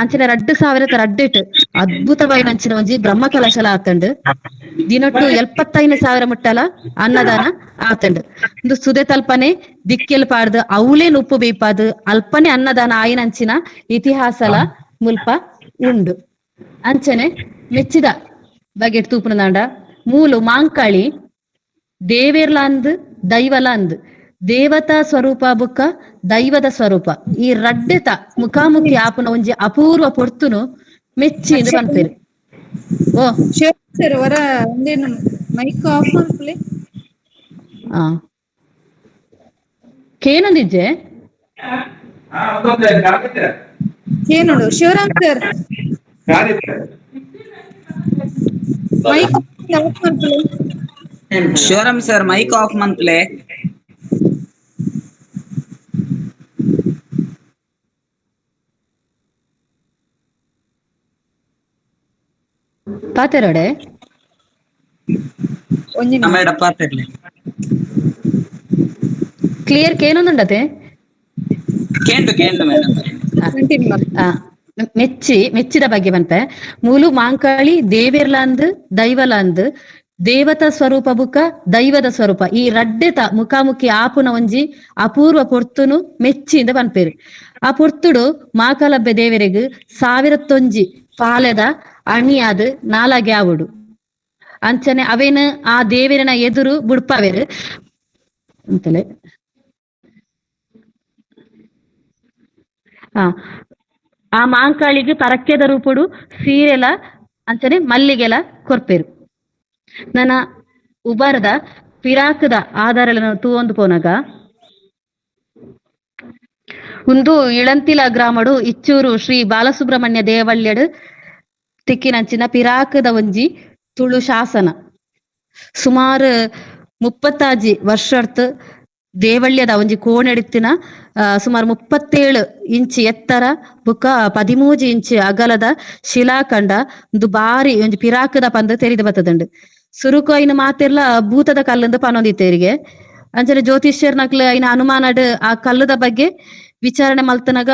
ಅಂಚಿನ 2,000 ರಡ್ಡೆಟ್ ಅದ್ಭುತವಾಯಿನ ಅಂಚಿನ ಒಂಜಿ ಬ್ರಹ್ಮ ಕಲಶಲ ಆತಂಡು. ದಿನಟ್ಟು 75,000 ಮುಟ್ಟಲ ಅನ್ನದಾನ ಆತಂಡು. ಒಂದು ಸುದೆ ತಲ್ಪನೆ ದಿಕ್ಕೆಲ್ ಪಾಡ್ದು ಅವಲೇನ್ ಉಪ್ಪು ಬೇಯ್ಪಾದು ಅಲ್ಪನೆ ಅನ್ನದಾನ ಆಯ್ನಂಚಿನ ಇತಿಹಾಸಲ ಮುಲ್ಪ ಉಂಡು. ಅಂಚನೆ ಮೆಚ್ಚಿದ ಬಗೆಟ್ ತೂಪುನದಾಂಡ ಮೂಲು ಮಾಂಕಾಳಿ ದೇವೇರ್ಲ ಅಂದ್ ದೈವಲ ಅಂದ್ ದೇವತಾ ಸ್ವರೂಪ ಬುಕ್ಕ ದೈವದ ಸ್ವರೂಪ ಈ ರಡ್ಡೆತ ಮುಖಾಮುಖಿ ಆಪುನ ಒಂಜಿ ಅಪೂರ್ವ ಪೊರ್ತುನು ಮೆಚ್ಚಿ ಎಂದು ಪನ್ಪೇರು. ಓ ಸರ್ ವರ ಒಂದೇನು ಮೈಕ್ ಆಫ್ ಮಾಡ್ಕೊಳ್ಳಿ. ಕೇನಂದಿಜ್ಜೆ ಏನೋಡು ಶಿವರಾಮ್ ಸರ್ ಮೈಕ್ ಆಫ್ ಮಾಡ್ಕೊಳ್ಳಿ. ಶಿವರಾಮ್ ಸರ್ ಮೈಕ್ ಆಫ್ ಮನ್ಪ್ಲೆ. ಪಾತೆರೋಡೆ ಮೇಡ ಪಾತೆರ್ಲಿ ಕ್ಲಿಯರ್ ಕೇನೊಂದುಂಡತೆ ಕೇಂಡು ಕೇಂಡು ಮೇಡಮ್. ಮೆಚ್ಚಿದ ಬಗ್ಗೆ ಬಂತೆ ಮೂಲು ಮಾಂಕಾಳಿ ದೇವೇರ್ಲಾಂದ್ ದೈವಲಾಂದ್ ದೇವತಾ ಸ್ವರೂಪ ಬುಕ್ಕ ದೈವದ ಸ್ವರೂಪ ಈ ರಡ್ಡೆತ ಮುಖಾಮುಖಿ ಆಪುನ ಒಂಜಿ ಅಪೂರ್ವ ಪೊರ್ತುನು ಮೆಚ್ಚಿಂದ ಪನ್ಪೇರು. ಆ ಪೊರ್ತುಡು ಮಾಕಲಬ್ಬೆ ದೇವರೆಗ್ 1,001 ಪಾಲೆದ ಅಣಿಯಾದ್ ನಾಲಾಗೆ ಆವುಡು. ಅಂಚನೆ ಅವೇನು ಆ ದೇವರನ ಎದುರು ಬುಡ್ಪವೇರು ಅಂತಲೇ. ಆ ಮಾಂಕಾಳಿಗೆ ಪರಕ್ಯದ ರೂಪುಡು ಸೀರೆಲ ಅಂಚನೆ ಮಲ್ಲಿಗೆಲ ಕೊರ್ಪೇರು. ನನ್ನ ಉಬಾರದ ಪಿರಾಕದ ಆಧಾರ ತೂವೊಂದು ಪೋನಗ ಒಂದು ಇಳಂತಿಲ ಗ್ರಾಮಡು ಇಚ್ಚೂರು ಶ್ರೀ ಬಾಲಸುಬ್ರಹ್ಮಣ್ಯ ದೇವಳ್ಯಡ್ ತಿಕ್ಕಿನಂಚಿನ ಪಿರಾಕದ ಒಂಜಿ ತುಳು ಶಾಸನ ಸುಮಾರು 30 ವರ್ಷರ್ತ್ ದೇವಳ್ಯದ ಒಂಜಿ ಕೋಣೆಡಿತ್ತಿನ ಸುಮಾರು 37 ಇಂಚ್ ಎತ್ತರ ಬುಕ್ಕ 13 ಇಂಚ್ ಅಗಲದ ಶಿಲಾಖಂಡ ಒಂದು ಬಾರಿ ಒಂಜಿ ಪಿರಾಕದ ಪಂದ್ ತೆರಿದು ಬತ್ತದಂಡು. ಸುರುಕು ಐನ ಮಾತೆರ್ಲ ಭೂತದ ಕಲ್ಲಂದು ಪನೊಂದಿತ್ತೇರಿಗೆ ಅಂಚನೆ ಜ್ಯೋತಿಷ್ಯರ್ನಕ್ಲು ಐನ ಅನುಮಾನಡ್ ಆ ಕಲ್ಲದ ಬಗ್ಗೆ ವಿಚಾರಣೆ ಮಲ್ತನಾಗ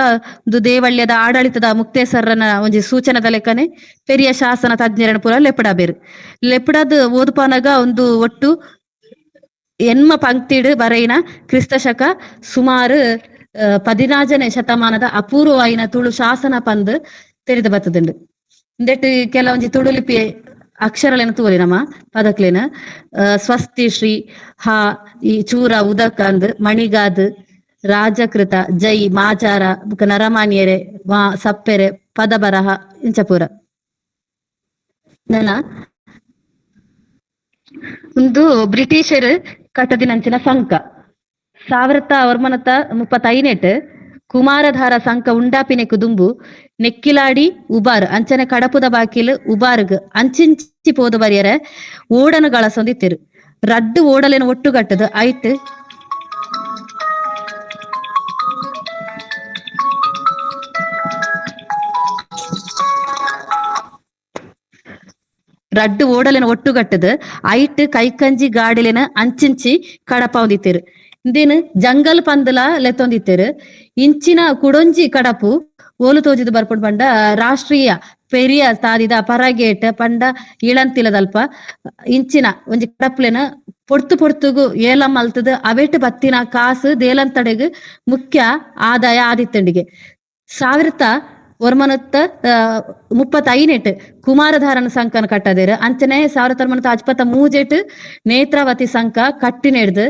ಒಂದು ದೇವಳ್ಯದ ಆಡಳಿತದ ಮುಕ್ತೇಸರನ ಒಂಜಿ ಸೂಚನದ ಲೆಕ್ಕನೆ ಪೆರಿಯ ಶಾಸನ ತಜ್ಞರನ ಪೂರ ಲೆಪ್ಪಡಬೇರು. ಲೆಪ್ಪಡದ್ ಓದ್ಪಾನಾಗ ಒಂದು ಒಟ್ಟು ಎನ್ಮ ಪಂಕ್ತಿಡ್ ಬರೈನ ಕ್ರಿಸ್ತಶಕ ಸುಮಾರು 14ನೇ ಶತಮಾನದ ಅಪೂರ್ವವಾಯಿನ ತುಳು ಶಾಸನ ಪಂದ್ ತೆರೆದು ಬತ್ತದುಂಡು. ಇಂದೆಟ್ ಕೆಲವೊಂಜಿ ತುಳು ಲಿಪಿ ಅಕ್ಷರಲೇನ ತೂರಿ ನಮ್ಮ ಪದಕ್ಲೇನ ಸ್ವಸ್ತಿ ಶ್ರೀ ಹಾ ಈ ಚೂರ ಉದಕಂದ್ ಮಣಿಗಾದ್ ರಾಜಕೃತ ಜೈ ಮಾಚಾರ ನರಮಾನ್ಯರೆ ಮಾ ಸಪ್ಪೆರೆ ಪದ ಬರಹ ಇಂಚಪುರ ನನ್ನ ಒಂದು ಬ್ರಿಟಿಷರ್ ಕಟ್ಟದಿನಂಚಿನ ಸಂಕ 1935 ಕುಮಾರಧಾರ ಸಂಕ ಉಂಡಾಪಿನೆಕು ದುಂಬು ನೆಕ್ಕಿಲಾಡಿ ಉಬಾರ್ ಅಂಚನೆ ಕಡಪುದ ಬಾಕಿಲ್ ಉಬಾರ್ಗ್ ಅಂಚಿಂಚಿ ಪೋದು ಬರಿಯರೆ ಓಡನುಗಳ ಸೊಂದಿತ್ತಿರು ರಡ್ಡು ಓಡಲೇನು ಒಟ್ಟುಗಟ್ಟದು ಐಟ್ ರಡ್ಡು ಓಡಲಿನ ಒಟ್ಟುಗಟ್ಟದು ಐಟ್ ಕೈಕಂಜಿ ಗಾಡಿಲಿನ ಅಂಚಿಂಚಿ ಕಡಪ ಹೊಂದಿತ್ತೇರು. ಇಂದೇನು ಜಂಗಲ್ ಪಂದಲ ಲೆತ್ತೊಂದಿತ್ತೇರು ಇಂಚಿನ ಕುಡೊಂಜಿ ಕಡಪು ಓಲು ತೋಜಿದು ಬರ್ಪುಂಡು ಪಂಡ ರಾಷ್ಟ್ರೀಯ ಪೆರಿಯ ತಾದಿದ ಪರಗೇಟ್ ಪಂಡ ಇಳಂತಿಲದಲ್ಪ ಇಂಚಿನ ಒಂಜಿ ಕಡಪ್ಲೆನ ಪೊಡ್ತು ಪೊಡ್ತುಗು ಏಲಂ ಮಲ್ತದ ಅವೆಟ್ ಬತ್ತಿನ ಕಾಸು ದೇಲಂತಡೆಗ್ ಮುಖ್ಯ ಆದಾಯ ಆದಿತ್ತಂಡಿಗೆ 1935 ಕುಮಾರಧಾರನ ಸಂಕನ ಕಟ್ಟದೇರು ಅಂಚನೆ 1953 ನೇತ್ರಾವತಿ ಸಂಕ ಕಟ್ಟಿನೆಡ್ದು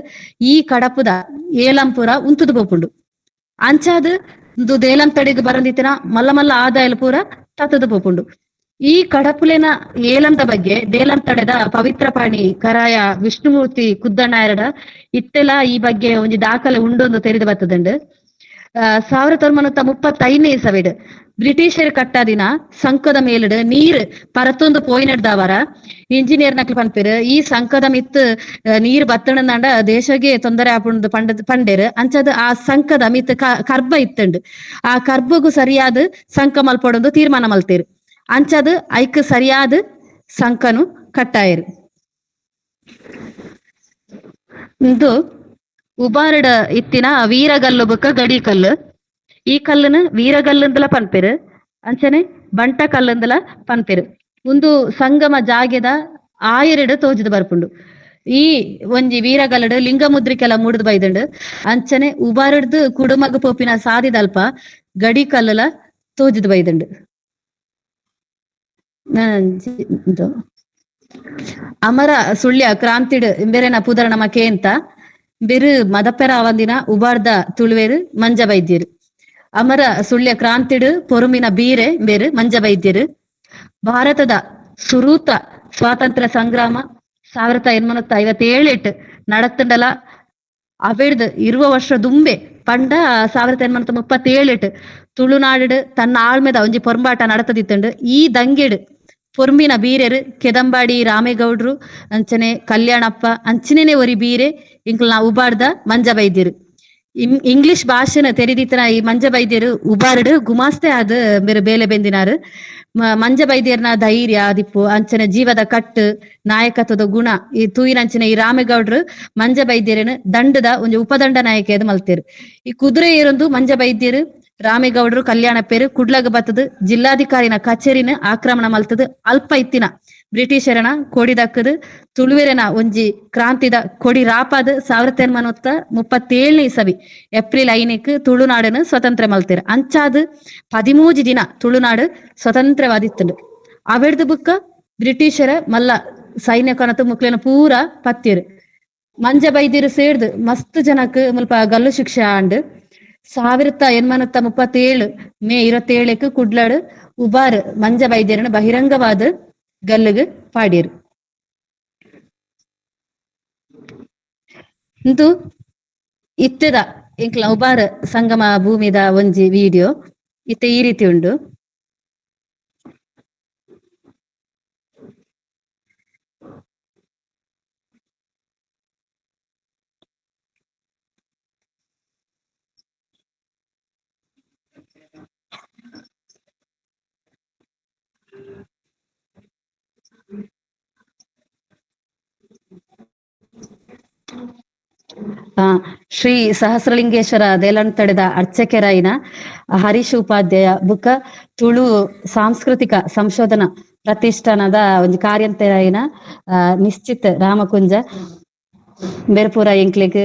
ಈ ಕಡಪದ ಏಲಂಪುರ ಉಂತುದು ಬೋಪುಂಡು ಅಂಚಾದ್ ದೇಲಂತಡೆಗ್ ಬರಂದಿತ್ತಿನ ಮಲ್ಲ ಮಲ್ಲ ಆದಾಯಲು ಪೂರ ತತ್ತದು ಬೋಪುಂಡು. ಈ ಕಡಪುಲೆನ ಏಲಂದ ಬಗ್ಗೆ ದೇಲಂತಡೆದ ಪವಿತ್ರ ಪಾಣಿ ಕರಾಯ ವಿಷ್ಣುಮೂರ್ತಿ ಕುದ್ದಣ್ಣಾಯರಡ ಇತ್ತೆಲ ಈ ಬಗ್ಗೆ ಒಂಜಿ ದಾಖಲೆ ಉಂಡೊಂದು ತೆರೆದು ಬರ್ತದಂಡು. 1935 ಇಸವಿಡ್ ಬ್ರಿಟಿಷರ್ ಕಟ್ಟದಿನ ಸಂಕದ ಮೇಲಿಡ್ ನೀರ್ ಪರತೊಂದು ಪೋಯಿನಡ್ದವರ ಇಂಜಿನಿಯರ್ ನಕ್ಲು ಪನ್ಪೆರ್ ಈ ಸಂಕದ ಮಿತ್ ನೀರ್ ಬತ್ತಣಂದಾಂಡ ದೇಶಗೆ ತೊಂದರೆ ಆಪುಂಡು ಪಂಡೇರ್ ಅಂಚದ ಆ ಸಂಕದ ಮಿತ್ ಕರ್ಬ ಇತ್ತಂಡು ಆ ಕರ್ಬಗು ಸರಿಯಾದ ಸಂಕ ಮಲ್ಪಡೊಂದು ತೀರ್ಮಾನ ಮಲ್ತೇರು ಅಂಚದ ಐಕ್ ಸರಿಯಾದ ಸಂಕನು ಕಟ್ಟಾಯರು. ಇದು ಉಬಾರಡ ಇತ್ತಿನ ವೀರಗಲ್ಲು ಬುಕ್ಕ ಗಡಿ ಕಲ್ಲು ಈ ಕಲ್ಲುನ ವೀರಗಲ್ಲಂದಲ ಪನ್ಪೆರ್ ಅಂಚನೆ ಬಂಟ ಕಲ್ಲಂದಲ ಪನ್ಪೆರ್ ಒಂದು ಸಂಗಮ ಜಾಗೆದ ಆಯರೆಡು ತೋಜದು ಬರ್ಪುಂಡು. ಈ ಒಂಜಿ ವೀರಗಲ್ಲಡ್ ಲಿಂಗ ಮುದ್ರಿಕೆಲ್ಲ ಮೂಡ್ದು ಬೈದಂಡು ಅಂಚನೆ ಉಬಾರಡ್ದು ಕುಡುಮಗ ಪೋಪಿನ ಸಾದಿದಲ್ಪ ಗಡಿ ಕಲ್ಲಲ ತೋಜದು ಬೈದಂಡು. ಅಮರ ಸುಳ್ಯ ಕ್ರಾಂತಿಡ್ ಬೇರೆನ ಪುದರ ನಮಕೆ ಅಂತ ಬೆರು ಮದಪೆರ ಅವಂದಿನ ಉಬಾರ್ದ ತುಳುವೇರು ಮಂಜ ವೈದ್ಯರು ಅಮರ ಸುಳ್ಯ ಕ್ರಾಂತಿಡ್ ಪೊರುಮಿನ ಬೀರೆ ಬೇರು ಮಂಜ ವೈದ್ಯರು ಭಾರತದ ಸುರೂತ ಸ್ವಾತಂತ್ರ್ಯ ಸಂಗ್ರಾಮ 1857 நடத்துண்டல ಅವೆಡ್ದು 20 ವರ್ಷ ದುಂಬೆ ಪಂಡ 1837 ತುಳುನಾಡು ತನ್ನ ಆಳ್ಮೆದ ಒಂಜಿ ಪೊರ್ಂಬಾಟ ನಡತದಿತ್ತಂಡು. ಈ ದಂಗೆಡ್ ಪೊರ್ಮಿನ ಬೀರೆರು ಕೆದಂಬಾಡಿ ರಾಮೇಗೌಡ್ರು ಅಂಚನೆ ಕಲ್ಯಾಣಪ್ಪ ಅಂಚನೆ ಒರಿ ಬೀರೆ ಇಂಕ್ಲ ಉಬಾರ್ದ ಮಂಜ ವೈದ್ಯರು ಇಂಗ್ಲಿಷ್ ಭಾಷೆನ ತೆರಿದಿತ್ತನ ಈ ಮಂಜ ವೈದ್ಯರು ಉಬಾರ್ಡ್ ಗುಮಾಸ್ತೆ ಆದ ಬೇರೆ ಬೇಲೆ ಬೆಂದಿನಾರು. ಮಂಜ ವೈದ್ಯರ್ನ ಧೈರ್ಯ ದಿಪ್ಪು ಅಂಚನೆ ಜೀವದ ಕಟ್ಟು ನಾಯಕತ್ವದ ಗುಣ ಈ ತೂಯಿನಂಚಿನ ಈ ರಾಮೇಗೌಡ್ರು ಮಂಜ ವೈದ್ಯರನ ದಂಡದ ಒಂದು ಉಪದಂಡ ನಾಯಕಿಯದು ಮಲ್ತೇರು. ಈ ಕುದುರೆ ಏರೊಂದು ಮಂಜ ವೈದ್ಯರು ರಾಮೇಗೌಡರು ಕಲ್ಯಾಣಪ್ಪೇರು ಕುಡ್ಲಗ ಬತ್ತದ ಜಿಲ್ಲಾಧಿಕಾರಿನ ಕಚೇರಿನ ಆಕ್ರಮಣ ಮಲ್ತದ ಅಲ್ಪ ಇತ್ತಿನ ಬ್ರಿಟಿಷರನ ಕೊಡಿ ದಕ್ಕದು ತುಳುವೆರನ ಒಂಜಿ ಕ್ರಾಂತಿದ ಕೊಡಿ ರಾಪದ 1937 ಇಸವಿ ಏಪ್ರಿಲ್ 5 ತುಳುನಾಡನ್ನು ಸ್ವತಂತ್ರ ಮಲ್ತೇರು. ಅಂಚಾದ್ 13 ದಿನ ತುಳುನಾಡು ಸ್ವತಂತ್ರವಾದಿತ್ತಂಡು. ಅವೆಡ್ದು ಬುಕ್ಕ ಬ್ರಿಟಿಷರ ಮಲ್ಲ ಸೈನ್ಯ ಕಣತು ಮುಕ್ಲೇನ ಪೂರ ಪತ್ಯರು ಮಂಜ ಬೈದ್ಯರು ಸೇರ್ದು ಮಸ್ತ್ ಜನಕ್ ಮುಲ್ಪ ಗಲ್ಲು ಶಿಕ್ಷೆ ಆಂಡ್ 1837 ಮೇ 27 ಕುಡ್ಲಾಡ್ ಉಬಾರ್ ಮಂಜ ವೈದ್ಯರನ ಬಹಿರಂಗವಾದ ಗಲ್ಲುಗ್ ಪಾಡ್ಯರು. ಇಂದು ಇತ್ತದ ಇಂಕ್ಲ ಉಬಾರ್ ಸಂಗಮ ಭೂಮಿದ ಒಂಜಿ ವಿಡಿಯೋ ಇತ್ತೆ ಈ ರೀತಿ ಉಂಡು. ಶ್ರೀ ಸಹಸ್ರಲಿಂಗೇಶ್ವರ ದೇಲಂತಡೆದ ಅರ್ಚಕೆರಾಯಿನ ಹರೀಶ್ ಉಪಾಧ್ಯಾಯ ಬುಕ್ಕ ತುಳು ಸಾಂಸ್ಕೃತಿಕ ಸಂಶೋಧನಾ ಪ್ರತಿಷ್ಠಾನದ ಒಂದು ಕಾರ್ಯಂತರಾಯಿನ ನಿಶ್ಚಿತ್ ರಾಮಕುಂಜ ಬೇರ್ಪೂರ ಎಂಕ್ಲೆಗ್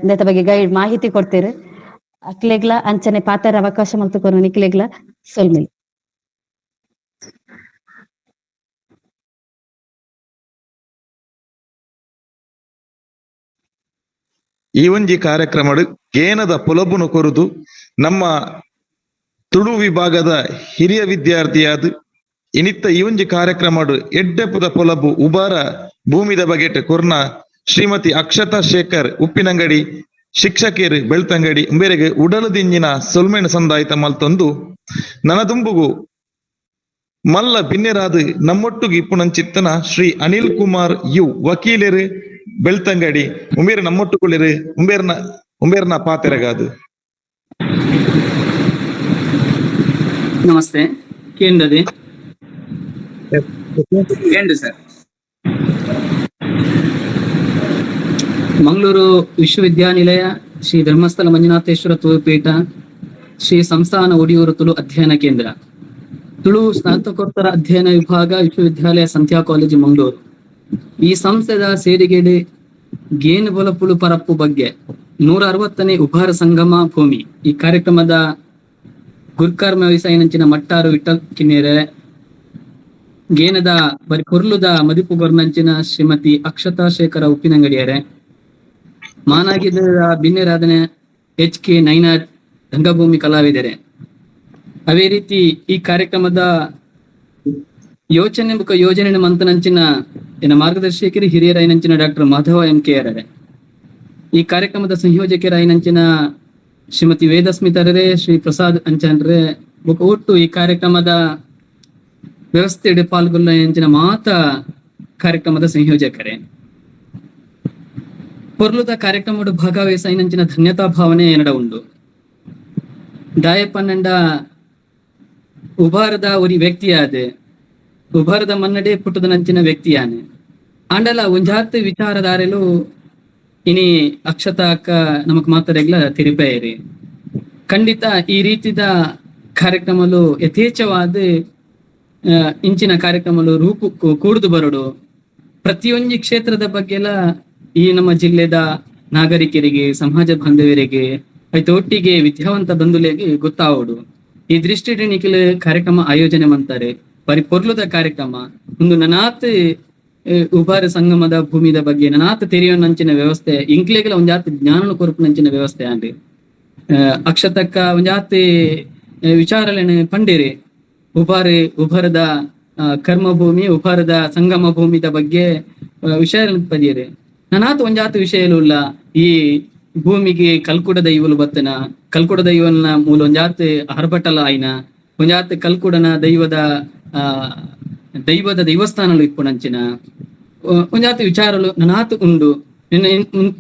ನೆತ ಬಗ್ಗೆ ಗೈಡ್ ಮಾಹಿತಿ ಕೊಡ್ತೇರು ಅಕ್ಲೆಗ್ಲ ಅಂಚನೆ ಪಾತ್ರ ಅವಕಾಶ ಮಲ್ತುಕೊಂಡು ನಿಕ್ಲೆಗ್ಲ ಸೊಲ್ಮೇಲೆ. ಈ ಒಂಜಿ ಕಾರ್ಯಕ್ರಮಡು ಕೇನದ ಪೊಲಬುನು ಕೊರುದು ನಮ್ಮ ತುಳು ವಿಭಾಗದ ಹಿರಿಯ ವಿದ್ಯಾರ್ಥಿಯಾದ ಇನಿತ್ತ ಈ ಒಂಜಿ ಕಾರ್ಯಕ್ರಮಡು ಎಡ್ಡೆಪುದ ಪೊಲಬು ಉಬಾರ ಭೂಮಿದ ಬಗೆಟ್ ಕೊರ್ನ ಶ್ರೀಮತಿ ಅಕ್ಷತಾ ಶೇಖರ್ ಉಪ್ಪಿನಂಗಡಿ ಶಿಕ್ಷಕಿಯರು ಬೆಳ್ತಂಗಡಿ ಬೇರೆಗೆ ಉಡಲು ದಿಂಜಿನ ಸೊಲ್ಮೆಣ ಸಂದಾಯಿತ ಮಲ್ತೊಂದು ನನದುಂಬುಗು ಮಲ್ಲ ಭಿನ್ನೆರಾದು ನಮ್ಮೊಟ್ಟುಗೆ ಇಪ್ಪುನಂಚಿತ್ತನ ಶ್ರೀ ಅನಿಲ್ ಕುಮಾರ್ ಯು ವಕೀಲರು ಬೆಳ್ತಂಗಡಿ ಉಂಬೇರ ನಮ್ಮೊಟ್ಟುಕೊಳ್ಳಿರು ಉಂಬೇರ್ನ ಪಾತೆರಗಾದು. ನಮಸ್ತೆ ಕೇಂದ್ರದೆ ಕೇಂದ್ರ ಸರ್ ಮಂಗಳೂರು ವಿಶ್ವವಿದ್ಯಾನಿಲಯ ಶ್ರೀ ಧರ್ಮಸ್ಥಳ ಮಂಜುನಾಥೇಶ್ವರ ತುಳುಪೀಠ ಶ್ರೀ ಸಂಸ್ಥಾನ ಒಡಿಯೂರು ತುಳು ಅಧ್ಯಯನ ಕೇಂದ್ರ, ತುಳು ಸ್ನಾತಕೋತ್ತರ ಅಧ್ಯಯನ ವಿಭಾಗ, ವಿಶ್ವವಿದ್ಯಾಲಯ ಸಂಧ್ಯಾ ಕಾಲೇಜು ಮಂಗಳೂರು. ಈ ಸಂಸ್ಥೆದ ಸೇರಿಗೆಡೆ ಗೇನು ಬೊಲಪುಳು ಪರಪ್ಪು ಬಗ್ಗೆ 160ನೇ ಉಭಾರ ಸಂಗಮ ಭೂಮಿ ಈ ಕಾರ್ಯಕ್ರಮದ ಗುರ್ಕರ್ಮ ವ್ಯವಸಾಯನಂಚಿನ ಮಟ್ಟಾರು ವಿಠಲ್ ಕಿನ್ನೇರೆ, ಗೇನದ ಬರಿ ಕೊರ್ಲುದ ಮದಿಪು ಗೊರ್ನಂಚಿನ ಶ್ರೀಮತಿ ಅಕ್ಷತಾ ಶೇಖರ ಉಪ್ಪಿನಂಗಡಿಯರೆ, ಮಾನಾಗಿದ ಬಿನ್ನೆರಾಧನೆ HK ನೈನಾಡ್ ರಂಗಭೂಮಿ ಕಲಾವಿದರೆ. ಅದೇ ರೀತಿ ಈ ಕಾರ್ಯಕ್ರಮದ ಯೋಜನೆ ಮಂತನಂಚಿನ ಮಾರ್ಗದರ್ಶಕರು ಹಿರಿಯರಾಯನಂಚಿನ ಡಾಕ್ಟರ್ ಮಾಧವ MKR. ಈ ಕಾರ್ಯಕ್ರಮದ ಸಂಯೋಜಕರಾಯನಂಚಿನ ಶ್ರೀಮತಿ ವೇದಸ್ಮಿತರೇ, ಶ್ರೀ ಪ್ರಸಾದ್ ಅಂಚನ್ರೆ, ಒಟ್ಟು ಈ ಕಾರ್ಯಕ್ರಮದ ವ್ಯವಸ್ಥೆಯಲ್ಲಿ ಪಾಲ್ಗೊಳ್ಳುವಂಚಿನ ಮಾತ ಕಾರ್ಯಕ್ರಮದ ಸಂಯೋಜಕರೇ. ಪೊರ್ಲುದ ಕಾರ್ಯಕ್ರಮದ ಭಾಗವಹಿಸಿನಂಚಿನ ಧನ್ಯತಾ ಭಾವನೆ ಏನಡ ಉಂಡು. ದಾಯಪ್ಪನಂಡ ಉಭಾರದ ಒಂದು ವ್ಯಕ್ತಿಯಾದ ಉಭಾರದ ಮನ್ನಡೆ ಪುಟ್ಟದ ನಂಚಿನ ವ್ಯಕ್ತಿಯಾನೆ ಆಂಡಲ ಒಂಜಾತ್ ವಿಚಾರಧಾರೆಲು ಇನಿ ಅಕ್ಷತಾ ಅಕ್ಕ ನಮಕ್ ಮಾತಾಡಗ್ಲ ತಿರುಪೇರಿ. ಖಂಡಿತ ಈ ರೀತಿದ ಕಾರ್ಯಕ್ರಮಲು ಯಥೇಚ್ಛವಾದ ಇಂಚಿನ ಕಾರ್ಯಕ್ರಮಲು ರೂಪು ಕೂಡುದು ಬರಡು. ಪ್ರತಿಯೊಂದು ಕ್ಷೇತ್ರದ ಬಗ್ಗೆಲ್ಲ ಈ ನಮ್ಮ ಜಿಲ್ಲೆದ ನಾಗರಿಕರಿಗೆ, ಸಮಾಜ ಬಾಂಧವರಿಗೆ, ಆಯ್ತು ಒಟ್ಟಿಗೆ ವಿದ್ಯಾವಂತ ಬಂಧುಗಳಿಗೆ ಗೊತ್ತಾವಡು. ಈ ದೃಷ್ಟಿಯಲ್ಲಿ ನಿಖಿಲ್ ಕಾರ್ಯಕ್ರಮ ಆಯೋಜನೆ ಮಾಡ್ತಾರೆ. ಬರೀ ಪೊರ್ಲುದ ಕಾರ್ಯಕ್ರಮ ಒಂದು ನನಾತ್ ಉಭಾರ ಸಂಗಮದ ಭೂಮಿದ ಬಗ್ಗೆ ನನಾತ್ ತೆರೆಯೋನಂಚಿನ ವ್ಯವಸ್ಥೆ ಇಂಕ್ಲೆಗಳ ಒಂದ್ ಜಾತಿ ಜ್ಞಾನ ಕೊರಪುನಂಚಿನ ವ್ಯವಸ್ಥೆ ಅಂಡಿ ಅಕ್ಷತಕ್ಕ ಒಂದ್ ಜಾತಿ ವಿಚಾರಲೇನೆ ಪಂಡಿರಿ ಉಭಾರದ ಕರ್ಮಭೂಮಿ, ಉಭಾರದ ಸಂಗಮ ಭೂಮಿದ ಬಗ್ಗೆ ವಿಷಯ ಪದಿಯರಿ. ನನಾತ್ ಒಂದ್ ಜಾತಿ ವಿಷಯಲು ಇಲ್ಲ. ಈ ಭೂಮಿಗೆ ಕಲ್ಕುಡ ದೈವಲು ಬತ್ತನ, ಕಲ್ಕುಡ ದೈವನ ಮೂಲ ಒಂದ್ ಜಾತಿ ಹರ್ಬಟಲ ಆಯ್ನ, ಒಂದ್ ಜಾತಿ ಕಲ್ಕುಡನ ದೈವದ ದೇವಸ್ಥಾನಲು ಇಪ್ಪುನಂಚಿನ ಒಂದ್ ಜಾತಿ ವಿಚಾರಲು ನನಾತ್ ಉಂಡು.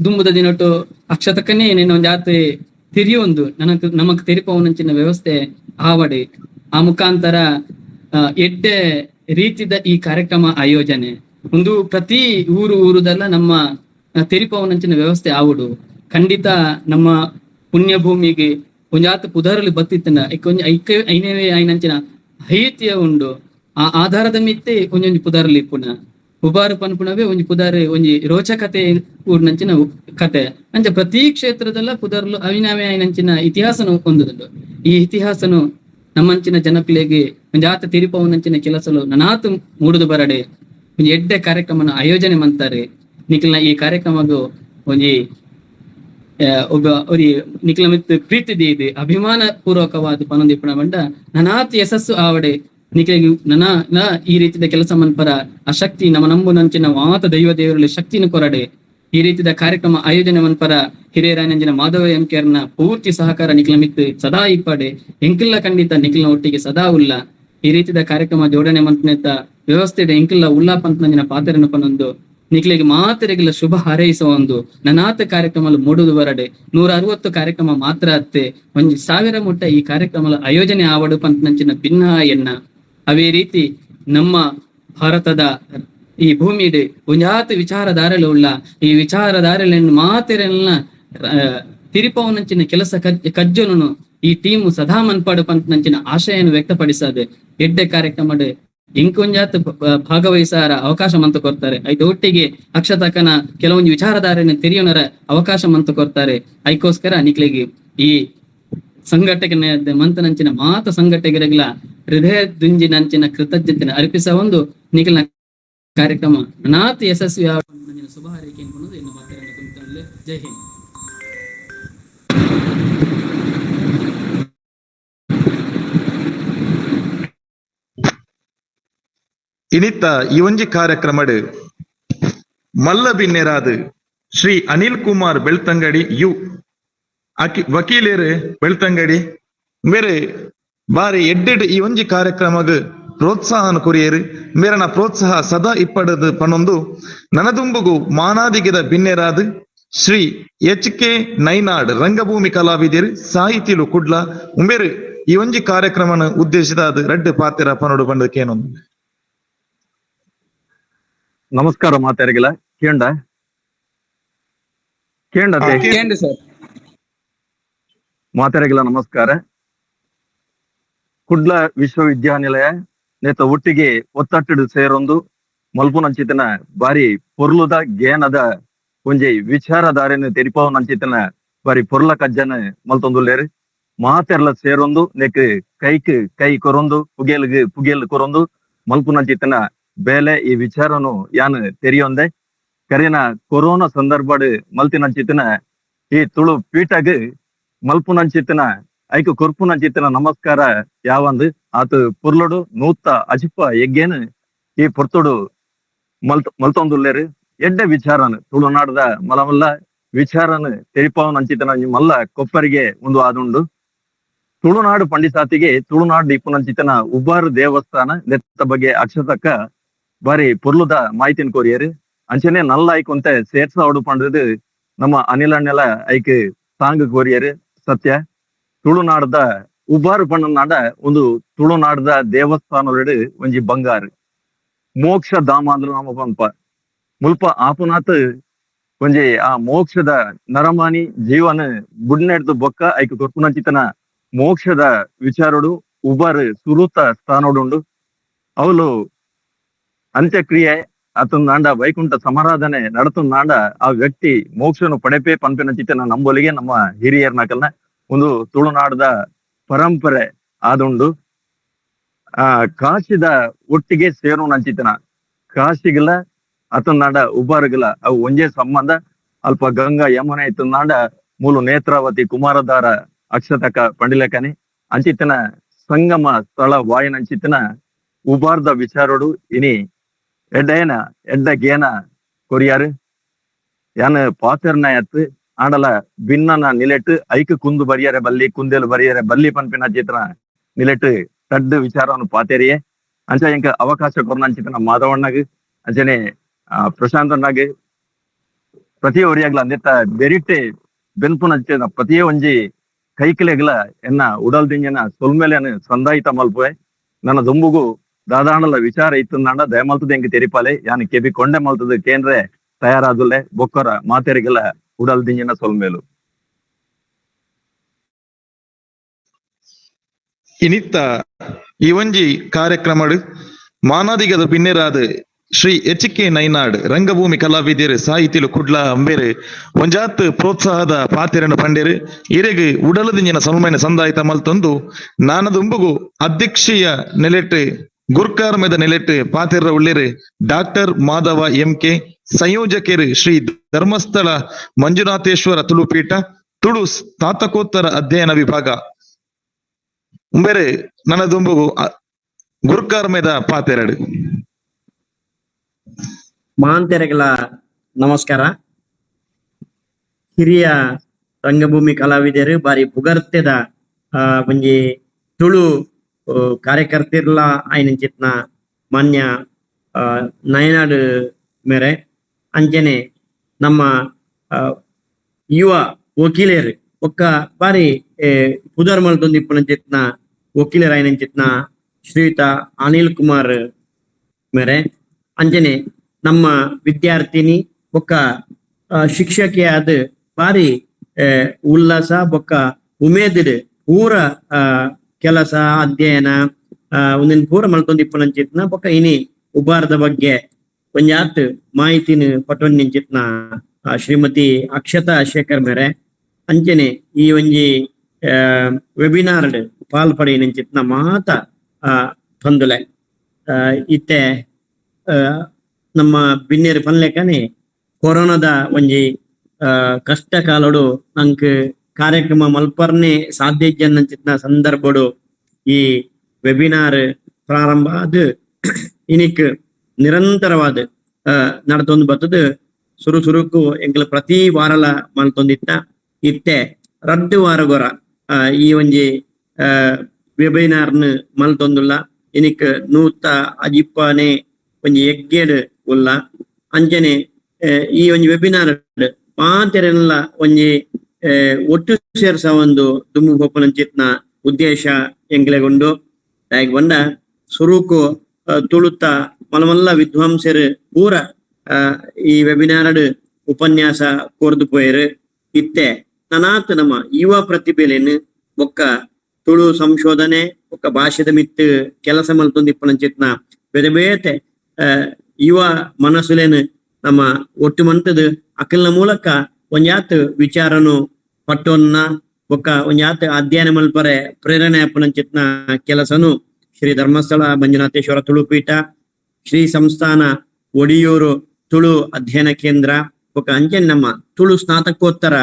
ದುಂಬುದ ದಿನಟ್ಟು ಅಕ್ಷತಕ್ಕನೇ ನಿನ್ನ ಒಂದ್ ಜಾತಿ ತಿರಿಯೊಂದು ನಮಕ್ ತೆರಿಪವನಂಚಿನ ವ್ಯವಸ್ಥೆ ಆವಡೆ. ಆ ಮುಖಾಂತರ ಎಡ್ಡೆ ರೀತಿದ ಈ ಕಾರ್ಯಕ್ರಮ ಆಯೋಜನೆ ಒಂದು ಪ್ರತಿ ಊರುದಲ್ಲ ನಮ್ಮ ತೆರಿಪವನಂಚಿನ ವ್ಯವಸ್ಥೆ ಆವುಡು. ಖಂಡಿತ ನಮ್ಮ ಪುಣ್ಯ ಭೂಮಿಗೆ ಒಂಜಾತ ಪುದಾರಲಿ ಬತ್ತಿತ್ತನ ಐನೇವೇ ಆಯ್ನಂಚಿನ ಹೈತ್ಯ ಉಂಡು. ಆ ಆಧಾರದ ಮಿತ್ತೆ ಒಂಜೊಂಜಿ ಪುದಾರಲಿ ಪುನ ಉಬಾರ ಪನ್ಪುಣವೇ ಒಂಜಿ ಪುದಾರೆ ಒಂಜಿ ರೋಚಕತೆ ಊರ್ನಂಚಿನ ಕತೆ ಅಂಚ ಪ್ರತಿ ಕ್ಷೇತ್ರದಲ್ಲ ಪುದಾರ್ಲು ಅವಿನಾವೇ ಆಯ್ನಂಚಿನ ಇತಿಹಾಸನು ಹೊಂದುದುಂಡು. ಈ ಇತಿಹಾಸನು ನಮ್ಮಂಚಿನ ಜನಪಿಲೆಗೆ ಒಂಜಾತ ತಿರುಪವನಂಚಿನ ಕೆಲಸಲು ನನಾತು ಮೂಡುದು ಬರಡೆ ಒಂಜಿ ಎಡ್ಡೆ ಕಾರ್ಯಕ್ರಮನ ಆಯೋಜನೆ ಮಾಡ್ತಾರೆ. ನಿಖಿಲ್ನ ಈ ಕಾರ್ಯಕ್ರಮಗೂ ಒಂಜಿ ಒಬ್ಬ ನಿಖಿಲ ಮಿತ್ ಪ್ರೀತಿ ಇದೆ ಅಭಿಮಾನ ಪೂರ್ವಕವಾದ ಪನೊಂದಿಪ್ಪಣ ಬಂಡ ನನಾತ್ ಯಶಸ್ಸು ಆವಡೆ ನಿಖಿಲಿಗೆ ನನ ಈ ರೀತಿಯ ಕೆಲಸ ಮನ್ಪರ ಆ ಶಕ್ತಿ ನಮ್ಮ ನಂಬುನಂಚಿನ ಮಾತ ದೇವರಲ್ಲಿ ಶಕ್ತಿನ ಕೊರಡೆ. ಈ ರೀತಿಯ ಕಾರ್ಯಕ್ರಮ ಆಯೋಜನೆ ಮನ್ಪರ ಹಿರಿಯರಾಯನಂಜಿನ ಮಾಧವ MKRನ ಪೂರ್ತಿ ಸಹಕಾರ ನಿಖಿಲ ಮಿತ್ ಸದಾ ಇಪ್ಪಡೆ ಎಂಕಿಲ್ಲ. ಖಂಡಿತ ನಿಖಿಲ್ನ ಒಟ್ಟಿಗೆ ಸದಾ ಉಲ್ಲ. ಈ ರೀತಿಯ ಕಾರ್ಯಕ್ರಮ ಜೋಡಣೆ ಮಂತ್ನೆತ್ತ ವ್ಯವಸ್ಥೆ ಎಂಕಿಲ್ಲ ಉಲ್ಲಾ ಪಂತ್ನಂಜಿನ ಪಾತ್ರನ ಪನೊಂದು ನಿಖಿಲಿಗೆ ಮಾತರೆಗಿಲ್ಲ ಶುಭ ಹಾರೈಸುವ ಒಂದು ನನಾತ ಕಾರ್ಯಕ್ರಮ ಮೂಡುದು ಬರಡೆ 160 ಕಾರ್ಯಕ್ರಮ ಮಾತ್ರ ಅತ್ತೆ 1000 ಮುಟ್ಟ ಈ ಕಾರ್ಯಕ್ರಮ ಆಯೋಜನೆ ಆವಡು ಪಂತ್ನಂಚಿನ ಭಿನ್ನ ಎನ್ನ. ಅವೇ ರೀತಿ ನಮ್ಮ ಭಾರತದ ಈ ಭೂಮಿಡೆ ಒಂಜಾತ ವಿಚಾರಧಾರೆಲು ಉಳ್ಳ ಈ ವಿಚಾರಧಾರೆಯನ್ನು ಮಾತೆರೆಲ್ಲ ತಿರುಪವನಂಚಿನ ಕೆಲಸ ಕಜ್ಜನು ಈ ಟೀಮು ಸದಾ ಮನ್ಪಾಡು ಪಂತ್ನಂಚಿನ ಆಶಯನ್ನು ವ್ಯಕ್ತಪಡಿಸದೆ ಎಡ್ಡೆ ಕಾರ್ಯಕ್ರಮಡೆ ಇಂಕೊಂಜಾತ್ ಭಾಗವಹಿಸಾರ ಅವಕಾಶ ಮಂತು ಕೊಡ್ತಾರೆ. ಐದು ಒಟ್ಟಿಗೆ ಅಕ್ಷತಕನ ಕೆಲವೊಂದು ವಿಚಾರಧಾರೆಯನ್ನು ತೆರೆಯೋನರ ಅವಕಾಶ ಮಂತು ಕೊಡ್ತಾರೆ. ಐಕೋಸ್ಕರ ನಿಕ್ಲಿಗೆ ಈ ಸಂಘಟನೆ ಮಂತನಂಚಿನ ಮಾತ ಸಂಘಟನೆಗಳ ಹೃದಯ ದುಂಜಿನಂಚಿನ ಕೃತಜ್ಞತೆ ಅರ್ಪಿಸ ಒಂದು ನಿಖಿಲ್ನ ಕಾರ್ಯಕ್ರಮ ನಾತ್ ಯಶಸ್ವಿ ಶುಭ ಹಾರೈಕೆ ಅನ್ಕೊಳ್ಳೋದು ಇನ್ನು ಮಾತಾಡೋಣ. ಜೈ ಹಿಂದ್. ಇನಿತ್ತ ಈ ಒಂಜಿ ಕಾರ್ಯಕ್ರಮಡ್ ಮಲ್ಲ ಬಿನ್ನೆರಾದ್ ಶ್ರೀ ಅನಿಲ್ ಕುಮಾರ್ ಬೆಳ್ತಂಗಡಿ ವಕೀಲೇರು ಬೆಳ್ತಂಗಡಿ ಬೇರೆ ಬಾರಿ ಎಡ್ಡೆಡ್ ಈ ಒಂಜಿ ಕಾರ್ಯಕ್ರಮಗ್ ಪ್ರೋತ್ಸಾಹನ ಕೊರಿಯರು ಮೇರನ ಪ್ರೋತ್ಸಾಹ ಸದಾ ಇಪ್ಪಡದು ಪನೊಂದು ನನದುಂಬುಗು ಮಾನಾದಿಗೆದ ಬಿನ್ನೆರಾದ್ ಶ್ರೀ HK ನೈನಾಡ್ ರಂಗಭೂಮಿ ಕಲಾವಿದರು ಸಾಹಿತಿಲು ಕುಡ್ಲ ಉಂಬೇರು ಈ ಒಂಜಿ ಕಾರ್ಯಕ್ರಮನ ಉದ್ದೇಶಿಸಿದ ರಡ್ಡು ಪಾತ್ರ ಪನೋಡು ಬಂದಕ್ಕೇನೊಂದು ನಮಸ್ಕಾರ ಮಾತಾರಿಗಿಲ್ಲ ಕೇಂಡ ಸರ್ ಮಾತಾರಿಗಿಲ್ಲ ನಮಸ್ಕಾರ. ಕುಡ್ಲ ವಿಶ್ವವಿದ್ಯಾನಿಲಯ ನೇತ ಒಟ್ಟಿಗೆ ಒತ್ತಟ್ಟಿಡು ಸೇರೊಂದು ಮಲ್ಪುನಂಚಿತನ ಬಾರಿ ಪೊರ್ಲುದ ಜ್ಞಾನದ ಒಂಜಿ ವಿಚಾರಧಾರೆನ ತೆರಿಪವನಂಚಿತನ ಬಾರಿ ಪೊರ್ಲ ಕಜ್ಜನ ಮಲ್ತೊಂದುಲ್ಲೇರು ಮಾತೆರ್ಲ ಸೇರೊಂದು ನೆಕ್ ಕೈಕ್ ಕೈ ಕೊರೊಂದು ಪುಗೇಲ್ ಕೊರೊಂದು ಮಲ್ಪುನಂಚಿತನ ಬೇಲೆ ಈ ವಿಚಾರನು ಯಾನ್ ತೆರಿಯೊಂದೆ ಕರಿನ ಕೊರೋನಾ ಸಂದರ್ಭಡ್ ಮಲ್ತಿನಂಚಿತನ ಈ ತುಳು ಪೀಠಗ್ ಮಲ್ಪುನಂಚಿತನ ಐಕು ಕೊರ್ಪುನಂಚಿತನ ನಮಸ್ಕಾರ ಯಾವಂದು ಆತು ಪುರ್ಲುಡು ನೂತ್ತ ಅಜಿಪ ಎಗ್ಗೇನು ಈ ಪೊರ್ತುಡು ಮಲ್ತೊಂದುಲ್ಲೇರು ಎಡ್ಡೆ ವಿಚಾರನು ತುಳುನಾಡದ ಮಲಮಲ್ಲ ವಿಚಾರನು ತೆರಿಪವನಂಚಿತನ ಮಲ್ಲ ಕೊಪ್ಪರಿಗೆ ಒಂದು ಆದುಂಡು ತುಳುನಾಡು ಪಂಡಿತಾತಿಗೆ ತುಳುನಾಡು ಇಪ್ಪುನಂಚಿತನ ಉಬ್ಬಾರು ದೇವಸ್ಥಾನ ನೆತ್ತ ಬಗ್ಗೆ ಅಕ್ಷತಕ್ಕ ಬಾರಿ ಪೊರ್ಲುದ ಮಾಹಿತಿನ ಕೊರಿಯರು ಅಂಚನೆ ನಲ್ಲ ಐಕೊಂತೆ ಸೇರ್ಸಾವಡು ಪಂಡದು ನಮ್ಮ ಅನಿಲಣ್ಣೆಲ ಐಕ್ ಸಾಂಗ್ ಕೋರಿಯರು ಸತ್ಯ ತುಳುನಾಡದ ಉಬ್ಬಾರು ಪಂಡನಾಡ ಒಂದು ತುಳುನಾಡದ ದೇವಸ್ಥಾನಗಳು ಒಂಜಿ ಬಂಗಾರು ಮೋಕ್ಷ ಧಾಮ ಅಂದ್ರು ನಮ್ಮ ಪಂಪ ಮುಲ್ಪ ಆಪುನಾತ್ ಒಂಜಿ ಆ ಮೋಕ್ಷದ ನರಮಾನಿ ಜೀವನ ಬುಡ್ನೆಡ್ದು ಬೊಕ್ಕ ಐಕ್ ಕೊರ್ಪುನಂಚಿತನ ಮೋಕ್ಷದ ವಿಚಾರಡು ಉಬ್ಬಾರು ಸುರುತ ಸ್ಥಾನೋಡುಂಡು ಅವಳು ಅಂತ್ಯಕ್ರಿಯೆ ಆತನಾಂಡ ವೈಕುಂಠ ಸಮಾರಾಧನೆ ನಡತನಾಂಡ ಆ ವ್ಯಕ್ತಿ ಮೋಕ್ಷನು ಪಡೆಪೆ ಪಂಪಿನಂಚಿತನ ನಂಬೊಲಿಗೆ ನಮ್ಮ ಹಿರಿಯರ್ನಕಲ್ನ ಒಂದು ತುಳುನಾಡದ ಪರಂಪರೆ ಆದುಂಡು ಕಾಶಿದ ಒಟ್ಟಿಗೆ ಸೇರೋನಂಚಿತನ ಕಾಶಿಗಲ ಅತನಾಡ ಉಬ್ಬಾರುಗಲ ಅವು ಒಂಜೇ ಸಂಬಂಧ ಅಲ್ಪ ಗಂಗಾ ಯಮುನೆ ಇತ್ತನಾಂಡ ಮೂಲು ನೇತ್ರಾವತಿ ಕುಮಾರಧಾರ ಅಕ್ಷತಕ ಪಂಡಿಲಕನಿ ಅಂಚಿತನ ಸಂಗಮ ಸ್ಥಳ ವಾಯನಂಚಿತನ ಉಬಾರ್ದ ವಿಚಾರೋಡು ಇನಿ ಎಡ್ಡ ಗೇನ ಕೊರಿಯಾರು ಯಾನ್ ಪಾತೆರ್ನ ಎತ್ತು ಆಂಡಲ ಭಿನ್ನನ ನಿಲೆಟ್ ಐಕ್ ಕುಂದು ಬರಿಯರೆ ಬಲ್ಲಿ ಕುಂದೇಲು ಬರಿಯರೆ ಬಲ್ಲಿ ಪನ್ಪಿನ ಚಿತ್ರ ನಿಲೆಟ್ ತಡ್ಡು ವಿಚಾರವನ್ನು ಪಾತೆರಿಯೇ ಅಂಚ ಇಂಕ ಅವಕಾಶ ಕೊರ್ನಂಚಿತನ ಮಾಧವಣ್ಣಗ್ ಅಂಚನೆ ಪ್ರಶಾಂತನಾಗ್ ಪ್ರತಿ ಒರಿಯಾಗ್ಲ ಅಂದಿತ್ತ ಬೆರಿಟೆ ಬೆನ್ಪುನಂಚಿನ ಪ್ರತಿಯೇ ಒಂಜಿ ಕೈಕಿಲೆಗ್ಲ ಎನ್ನ ಉಡಲ್ ದಿಂಜನ ಸೊಲ್ಮೇಲೆನ ಸಂದಾಯಿತ ಮಲ್ಪುವೆ ನನ್ನ ದುಂಬುಗು ದಾದಾಂಡಲ ವಿಚಾರ ಇತ್ತಂದಾಂಡ ದಯಮಲ್ತದ ಎಂಕ್ ತೆರಿಪಾಲೆ ಯಾನ್ ಕೆಬಿ ಕೊಂಡೆ ಮಲ್ತದ ಕೇಂದ್ರೆ ತಯಾರಾದುಲ್ಲೆ ಬೊಕ್ಕರ ಮಾತೆರಿಗೆಲ್ಲ ಉಡಲ್ ದಿಂಜಿನ ಸೊಲ್ಮೇಲು ಇನಿತ್ತ ಈ ಒಂಜಿ ಕಾರ್ಯಕ್ರಮಡ್ ಮಾನಾದಿಗದ ಪಿನ್ನೆರಾದ ಶ್ರೀ ಎಚ್.ಕೆ. ನೈನಾಡ್ ರಂಗಭೂಮಿ ಕಲಾವಿದರು ಸಾಹಿತಿಲು ಕುಡ್ಲ ಅಂಬೇರು ಒಂಜಾತ್ ಪ್ರೋತ್ಸಾಹದ ಪಾತೆರನ್ನು ಪಂಡೇರು ಇರೆಗ್ ಉಡಲದಿಂಜಿನ ಸೊಲ್ಮೆನ ಸಂದಾಯಿತ ಮಲ್ತೊಂದು ನಾನದುಂಬುಗು ಅಧ್ಯಕ್ಷೀಯ ನೆಲೆಟ್ ಗುರ್ಕಾರ್ಮೆದ ನೆಲೆಟ್ ಪಾತೆರ್ರ ಉಳ್ಳೇರು ಡಾಕ್ಟರ್ ಮಾಧವ ಎಂ.ಕೆ. ಸಂಯೋಜಕರು ಶ್ರೀ ಧರ್ಮಸ್ಥಳ ಮಂಜುನಾಥೇಶ್ವರ ತುಳುಪೀಠ ತುಳು ಸ್ನಾತಕೋತ್ತರ ಅಧ್ಯಯನ ವಿಭಾಗ ಉಂಬೇರೆ ನನ್ನದುಂಬುಗು ಗುರ್ಕಾರ್ಮೆದ ಪಾತೆರಡು ಮಾಂತೆರೆಗಳ ನಮಸ್ಕಾರ. ಹಿರಿಯ ರಂಗಭೂಮಿ ಕಲಾವಿದರು ಬಾರಿ ಪುಗರ್ತೆದ ಒಂಜಿ ತುಳು ಕಾರ್ಯಕರ್ತಿರ್ಲ ಆಯ್ನಂಚಿತ್ನ ಮಾನ್ಯ ನಯನಾಡ್ ಮೇರೆ ಅಂಚನೆ ನಮ್ಮ ಯುವ ವಕೀಲರು ಒಕ್ಕ ಬಾರಿ ಪುದರ್ ಮಲ್ತೊಂದು ಇಪ್ಪನಂಚಿತ್ನ ವಕೀಲರ ಆಯ್ನಂಚಿತ್ನ ಶ್ರೀಯುತ ಅನಿಲ್ ಕುಮಾರ್ ಮೇರೆ ಅಂಚನೆ ನಮ್ಮ ವಿದ್ಯಾರ್ಥಿನಿ ಬೊಕ್ಕ ಶಿಕ್ಷಕಿಯಾದ ಬಾರಿ ಉಲ್ಲಾಸ ಬೊಕ್ಕ ಉಮೇದ್ ಪೂರ ಕೆಲಸ ಅಧ್ಯಯನ ಒಂದಿನ ಪೂರ ಮಲ್ತೊಂದು ಇಪ್ಪನಂಚಿತ್ನ ಬೊಕ್ಕ ಇನಿ ಉಬಾರದ ಬಗ್ಗೆ ಒಂಜಾತ್ ಮಾಹಿತಿನ ಪಟೊಂಚಿತ್ನ ಶ್ರೀಮತಿ ಅಕ್ಷತಾ ಶೇಖರ್ ಮೇರೆ ಅಂಚನೆ ಈ ಒಂಜಿ ವೆಬಿನಾರ್ ಪಾಲ್ಪಡಿನಂಚಿತ್ನ ಮಾತ ತೊಂದುಲೆ ಇತ್ತೆ ನಮ್ಮ ಬಿನ್ನೇರು ಪನ್ಲೆಕನೆ ಕೊರೋನಾದ ಒಂಜಿ ಕಷ್ಟ ಕಾಲಡು ನಂಕ್ ಕಾರ್ಯಕ್ರಮ ಮಲ್ಪರ್ನೆ ಸಾಧ್ಯ ಇಜ್ಜನ್ನಂಚಿತ್ನ ಸಂದರ್ಭಡು ಈ ವೆಬಿನಾರ್ ಪ್ರಾರಂಭ ಆದ್ ಇನಿಕ್ ನಿರಂತರವಾದ ನಡತೊಂದು ಬತ್ತದ ಸುರುಕು ಎಂಕಲ ಪ್ರತಿ ವಾರಲ ಮಲ್ತೊಂದಿತ್ತ ಇತ್ತೆ ರಡ್ಡು ವಾರಗೊರ ಈ ಒಂಜಿ ವೆಬಿನಾರ್ನ್ ಮಲ್ತೊಂದುಲ್ಲ ಇನಿಕ್ ನೂತ ಅಜಿಪ್ಪನೆ ಒಂಜಿ ಎಗ್ಗೇಡ್ ಉಲ್ಲ ಅಂಚನೆ ಈ ಒಂಜಿ ವೆಬಿನಾರ್ ಮಾತೆರೆಲ್ಲ ಒಂಜಿ ಒಟ್ಟು ಸೇರ್ಸ ಒಂದು ದುಮ್ಮು ಪೋಪನಂಚಿತ್ನ ಉದ್ದೇಶ ಎಂಗ್ಲೆಗೊಂಡು ದಾಯಕ್ ಬಂಡ ಸುರುಕು ತುಳುತ್ತ ಮಲಮಲ್ಲ ವಿದ್ವಾಂಸರು ಪೂರ ಈ ವೆಬಿನಾರ್ ಉಪನ್ಯಾಸ ಕೋರ್ದು ಪೋಯರು ಇತ್ತೆ ನನಾತ್ ನಮ್ಮ ಯುವ ಪ್ರತಿಭೆಲೇನು ಬೊಕ್ಕ ತುಳು ಸಂಶೋಧನೆ ఒక ಭಾಷೆದ ಮಿತ್ತು ಕೆಲಸ ಮಲ್ತೊಂದಿಪ್ಪನಂಚಿತ್ನ ಬೇತೆ ಬೇತೆ ಯುವ ಮನಸ್ಸುಲೇನು ನಮ್ಮ ಒಟ್ಟು ಮಂತದು ಅಕಲ್ನ ಮೂಲಕ ಒಂಜಾತ್ ವಿಚಾರನು ಪಟ್ಟೊನ್ನ ಬೊಕ್ಕ ಒಂಜಾತ್ ಅಧ್ಯಯನ ಮಲ್ಪರೆ ಪ್ರೇರಣೆ ಅಪ್ಪನಂಚಿತ್ನ ಕೆಲಸನು ಶ್ರೀ ಧರ್ಮಸ್ಥಳ ಮಂಜುನಾಥೇಶ್ವರ ತುಳುಪೀಠ ಶ್ರೀ ಸಂಸ್ಥಾನ ಒಡಿಯೂರು ತುಳು ಅಧ್ಯಯನ ಕೇಂದ್ರ ಬೊಕ್ಕ ಅಂಚೆನ್ ನಮ್ಮ ತುಳು ಸ್ನಾತಕೋತ್ತರ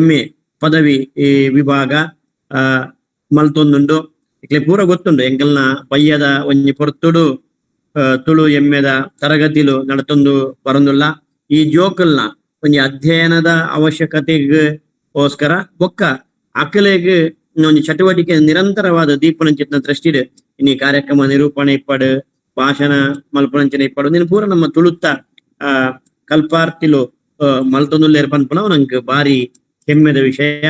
MA ಪದವಿ ವಿಭಾಗ ಮಲ್ತೊಂದುಂಡು ಇಕ್ಲೆ ಪೂರ ಗೊತ್ತುಂಡು ಎಂಕಲ್ನ ಬಯ್ಯದ ಒಂಜಿ ಪೊರ್ತುಡು ತುಳು ಎಮ್ಮೆದ ತರಗತಿಲು ನಡತೊಂದು ಬರೊಂದುಲ್ಲ ಈ ಜೋಕಲ್ನ ಒಂಜಿ ಅಧ್ಯಯನದ ಅವಶ್ಯಕತೆಗೋಸ್ಕರ ಬೊಕ್ಕ ಅಕಲೆಗ್ ಒಂಜಿ ಚಟುವಟಿಕೆ ನಿರಂತರವಾದ ದೀಪನಂಚಿತ್ನ ದೃಷ್ಟಿಡ್ ಇನ್ನು ಕಾರ್ಯಕ್ರಮ ನಿರೂಪಣೆ ಇಪ್ಪಡು ಭಾಷಣ ಮಲ್ಪನಂಚಿನ ಇಪ್ಪಡು ನೀನು ಪೂರ ನಮ್ಮ ತುಳುತ್ತ ಕಲ್ಪಾರ್ತಿಲು ಮಲ್ತೊಂದುಲ್ಲೇರ್ ಪನ್ಪುನ ನಂಗೆ ಬಾರಿ ಹೆಮ್ಮೆದ ವಿಷಯ.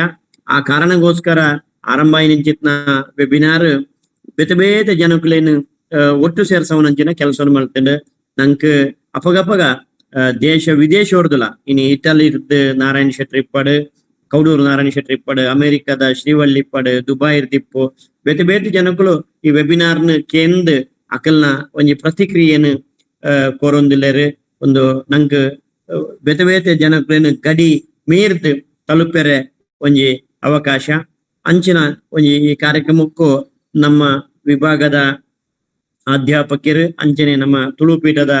ಆ ಕಾರಣಗೋಸ್ಕರ ಆರಂಭ ನಿಂಚಿತ್ನ ವೆಬಿನಾರ್ ಬೇತೆ ಬೇತೆ ಜನಕ್ಕಲೇನು ಒಟ್ಟು ಸೇರ್ಸವನಂಚಿನ ಕೆಲಸವನ್ನು ಮಾಡ್ತಂಡು ನಂಗೆ ಅಪಗಪಗ ದೇಶ ವಿದೇಶ ಹೊರದುಲ ಇನ್ನು ಇಟಲಿ ನಾರಾಯಣ ಶೆಟ್ಟಿ ಇಪ್ಪಡು ಕೌಡೂರು ನಾರಾಯಣ ಶೆಟ್ಟಿ ಇಪ್ಪಡು ಅಮೆರಿಕದ ಶ್ರೀವಳ್ಳಿ ಇಪ್ಪಡು ದುಬೈ ದಿಪ್ಪು ಬೇತೆ ಬೇತೆ ಜನಕ್ಕಳು ಈ ವೆಬಿನಾರ್ನ ಕೇಂದ್ರ ಅಕಲ್ನ ಒಂಜಿ ಪ್ರತಿಕ್ರಿಯೆನು ಕೋರೊಂದಿಲ್ಲೇರು ಒಂದು ನಂಗೆ ಬೇತೆ ಬೇತೆ ಜನಕ್ಕಳೇನು ಗಡಿ ಮೀರ್ದು ತಲುಪೆರೆ ಒಂಜಿ ಅವಕಾಶ ಅಂಚಿನ ಒಂಜಿ ಈ ಕಾರ್ಯಕ್ರಮಕ್ಕೂ ನಮ್ಮ ವಿಭಾಗದ ಅಧ್ಯಾಪಕರು ಅಂಚನೆ ನಮ್ಮ ತುಳುಪೀಠದ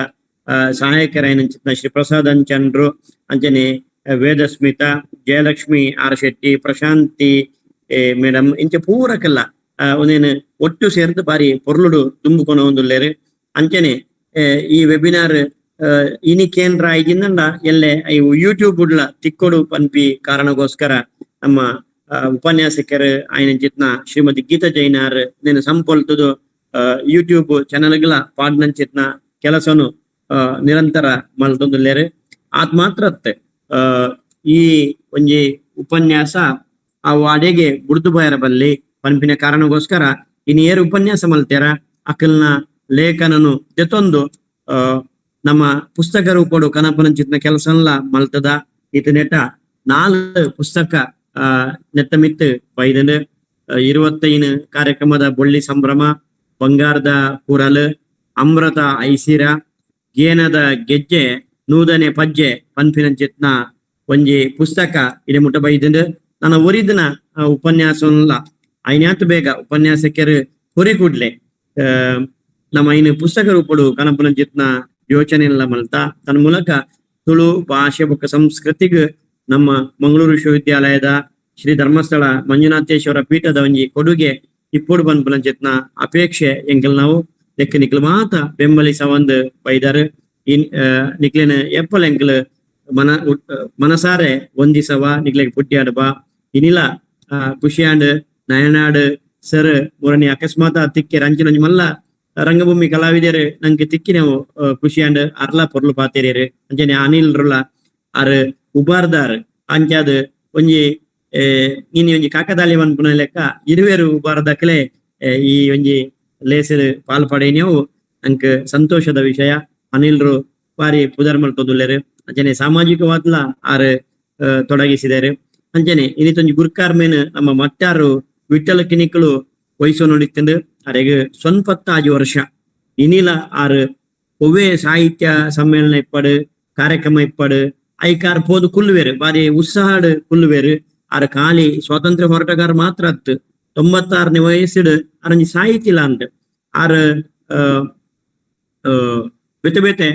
ಸಹಾಯಕರಾಯನಂಚಿತ್ನ ಶ್ರೀ ಪ್ರಸಾದ್ ಅಂಚಂಡ್ರು ಅಂಚನೆ ವೇದಸ್ಮಿತಾ ಜಯಲಕ್ಷ್ಮಿ ಆರ್ ಶೆಟ್ಟಿ ಪ್ರಶಾಂತಿ ಮೇಡಮ್ ಇಂಚ ಪೂರಕಲ್ಲ ಒಂದೇನು ಒಟ್ಟು ಸೇರ್ದು ಬಾರಿ ಪೊರ್ಲುಡು ತುಂಬುಕೊನ ಒಂದುಲ್ಲೇರು ಅಂಚನೆ ಈ ವೆಬಿನಾರ್ ಇನಿ ಕೇಂದ್ರ ಐಜಿಂದ ಎಲ್ಲೆ ಯೂಟ್ಯೂಬ್ ಉಡ್ಲ ತಿಕ್ಕೊಡು ಪನ್ಪಿ ಕಾರಣಗೋಸ್ಕರ ನಮ್ಮ ಉಪನ್ಯಾಸಕರು ಆಯ್ನಂಚಿತ್ನ ಶ್ರೀಮತಿ ಗೀತಾ ಜೈನಾರ್ నేను ಸಂಪೊಲ್ತುದು ಯೂಟ್ಯೂಬ್ ಚಾನಲ್ಗಳ ಪಾಡ್ನಂಚಿತ್ನ ಕೆಲಸನು ನಿರಂತರ ಮಲ್ತೊಂದುಲ್ಲೇರು ಆತ್ ಮಾತ್ರತ್ ಈ ಒಂಜಿ ಉಪನ್ಯಾಸ ಅವು ಅಡೆಗೆ ಬುಡ್ದು ಬಾಯರ ಬಲ್ಲಿ ಪನ್ಪಿನ ಕಾರಣಗೋಸ್ಕರ ಇನ್ನು ಏರು ಉಪನ್ಯಾಸ ಮಲ್ತೇರ ಅಕಲ್ನ ಲೇಖನನು ಜೊತೊಂದು ನಮ್ಮ ಪುಸ್ತಕ ರೂಪಡು ಕನಪನಂಚಿತ್ನ ಕೆಲಸನ್ಲ ಮಲ್ತದ ಇತ ನೆಟ 4 ಪುಸ್ತಕ ನೆತ್ತ ಮಿತ್ತು ಬೈದನು 25 ಕಾರ್ಯಕ್ರಮದ ಬೊಳ್ಳಿ ಸಂಭ್ರಮ ಬಂಗಾರದ ಕುರಲು ಅಮೃತ ಐಸಿರ ಗೇನದ ಗೆಜ್ಜೆ ನೂದನೆ ಪಜ್ಜೆ ಪನ್ಪಿನಂಚಿತ್ನ ಒಂಜಿ ಪುಸ್ತಕ ಇಡೆ ಮುಟ್ಟ ಬೈದಂಡು ನನ್ನ ಒರಿದಿನ ಉಪನ್ಯಾಸಲ್ಲ ಐನ್ಯಾತು ಬೇಗ ಉಪನ್ಯಾಸಕರು ಹೊರಿ ಕೂಡ್ಲೆ ನಮ್ಮ ಐನು ಪುಸ್ತಕ ರೂಪಡು ಕನಪನಂಚಿತ್ನ ಯೋಚನೆ ಎಲ್ಲ ಮಲ್ತ ತನ್ನ ಮೂಲಕ ತುಳು ಭಾಷೆ ಬೊಕ್ಕ ಸಂಸ್ಕೃತಿಗೆ ನಮ್ಮ ಮಂಗಳೂರು ವಿಶ್ವವಿದ್ಯಾಲಯದ ಶ್ರೀ ಧರ್ಮಸ್ಥಳ ಮಂಜುನಾಥೇಶ್ವರ ಪೀಠದ ಒಂಜಿ ಕೊಡುಗೆ ಇಪ್ಪಡು ಪನ್ಪುನಂಚಿತ್ನ ಅಪೇಕ್ಷೆ ಎಂಕಲ್ ನಾವು ಲೆಕ್ಕ ನಿಕ್ಲು ಮಾತ ಬೆಂಬಲಿಸ ಒಂದು ಬೈದಾರು ನಿಕ್ಲಿನ ಎಪ್ಪಲ್ ಎಂಕಲ್ ಮನಸಾರೆ ಒಂದಿಸವ ನಿಕ್ಲೆಗ್ ಪುಟ್ಟ್ಯಾಡು ಬಾ ಇನಿಲ ಖುಷಿಯಾಂಡ್ ನಯನಾಡು ಸರ್ ಮೂರನೇ ಅಕಸ್ಮಾತ್ ತಿಕ್ಕೆ ರಂಚಿನಂಜ್ ಮಲ್ಲ ರಂಗಭೂಮಿ ಕಲಾವಿದರು ನಂಗೆ ತಿಕ್ಕಿ ನಾವು ಖುಷಿಯಾಂಡ್ ಅರ್ಲ ಪೊರ್ಲು ಪಾತೇರಿಯರು ಅಂಚನೆ ಅನಿಲ್ ರುಲ ಆರ್ ಉಬಾರ್ದಾರ್ ಅಂಚಾದ ಒಂಜಿ ಇನಿ ಒಂಜಿ ಕಾಕದಾಲಿ ಪನ್ಪುನ ಲೆಕ್ಕ ಇರುವೆರು ಉಬಾರ್ದಕ್ಲೆ ಈ ಒಂಜಿ ಲೇಸರ್ ಪಾಲ್ಪಡೇನೆವು ನಂಗೆ ಸಂತೋಷದ ವಿಷಯ. ಅನಿಲ್ರು ಬಾರಿ ಪುದರ್ ಮಲ್ತೊಂದುಲ್ಲೇರು ಅಂಚನೆ ಸಾಮಾಜಿಕವಾದ್ಲ ಆರ್ ತೊಡಗಿಸಿದರು ಅಂಚನೆ ಇನ್ನಿತೊಂಜಿ ಗುರ್ಕಾರ್ ಮೇನ್ ನಮ್ಮ ಮಟ್ಟಾರು ವಿಠಲ ಕಿನಿಕಳು ವಯಸ್ಸು ನೋಡಿತ್ತಂದು ಅರೆಗೆ 25 ವರ್ಷ ಇನಿಲ ಆರ್ ಒವ್ವೇ ಸಾಹಿತ್ಯ ಸಮ್ಮೇಳನ ಇಪ್ಪಡು ಕಾರ್ಯಕ್ರಮ ಇಪ್ಪಡು ಐಕಾರ್ ಪೋದು ಕುಲ್ಲುವೇರು ಬಾರಿ ಉತ್ಸಾಹಡ್ ಕುಲ್ಲುವೇರು ಆರ್ ಖಾಲಿ ಸ್ವಾತಂತ್ರ್ಯ ಹೋರಾಟಗಾರ ಮಾತ್ರ ಅತ್ತು 96ನೇ ವಯಸ್ಸಿಡ್ ಅರಂಜಿ ಸಾಹಿತ್ಯಿಲ್ಲ ಅಂತ ಆರ್ ಬೇತೆ ಬೇತೆ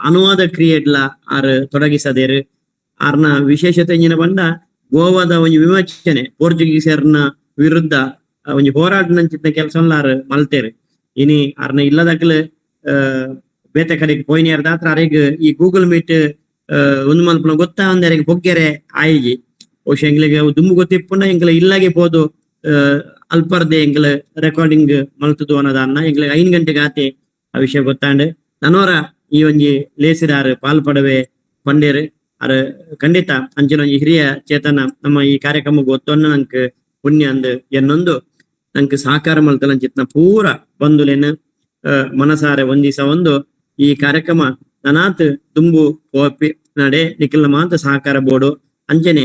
ಅನುವಾದ ಕ್ರಿಯೆಡ್ಲ ಆರ್ ತೊಡಗಿಸದೇರು ಆರ್ನ ವಿಶೇಷತೆ ಎಂಜಿನ ಬಂಡ ಗೋವಾದ ಒಂಜಿ ವಿಮೋಚನೆ ಪೋರ್ಚುಗೀಸರ್ನ ವಿರುದ್ಧ ಒಂಜಿ ಹೋರಾಟನಂಚಿತ್ತ ಕೆಲಸಲ್ಲ ಆರ್ ಮಲ್ತೇರು ಇನಿ ಆರ್ನ ಇಲ್ಲದಕ್ಲು ಬೇತೆ ಕಡೆಗೆ ಪೋಯ್ನಿಯರ್ ದಾತ್ರ ಅರೆಗ್ ಈ ಗೂಗಲ್ ಮೀಟ್ ಒಂದು ಮಲ್ಪನ ಗೊತ್ತಾ ಅಂದ ಅರೆಗೆ ಬೊಗ್ಗೆರೆ ಆಯ್ಜಿ ಬಹುಶಃ ಎಂಗ್ಲಿಗೆ ದುಂಬು ಗೊತ್ತಿಪ್ಪುಂಡ ಎಂಗ್ಲ ಇಲ್ಲಾಗೆ ಪೋದು ಅಲ್ಪರ್ದೆ ಎಂಗ್ಲ ರೆಕಾರ್ಡಿಂಗ್ ಮಲ್ತುದು ಅನ್ನೋದನ್ನ ಎಂಗ್ಲಿಗೆ 5 ಗಂಟೆಗೆ ಆತೆ ಆ ವಿಷಯ ಗೊತ್ತಾಂಡ್ ನನೋರ ಈ ಒಂಜಿ ಲೇಸಿದಾರ್ ಪಾಲ್ಪಡವೆ ಪಂಡೇರು ಅರ್ ಖಂಡಿತ ಅಂಚಿನ ಒಂಜಿ ಹಿರಿಯ ಚೇತನ ನಮ್ಮ ಈ ಕಾರ್ಯಕ್ರಮಕ್ಕೆ ಗೊತ್ತೊನ್ನ ನಂಗೆ ಪುಣ್ಯ ಅಂದ್ ಎನ್ನೊಂದು ನಂಗೆ ಸಹಕಾರ ಮಲ್ತಲಂಚಿತ್ನ ಪೂರ ಬಂದುಲೇನು ಮನಸಾರೆ ಒಂದಿಸ ಒಂದು ಈ ಕಾರ್ಯಕ್ರಮ ನನಾತ್ ತುಂಬು ಪೋಪಿ ನಡೆ ನಿಖಿಲ್ನ ಮಾತ ಸಹಕಾರ ಬೋಡು ಅಂಚನೆ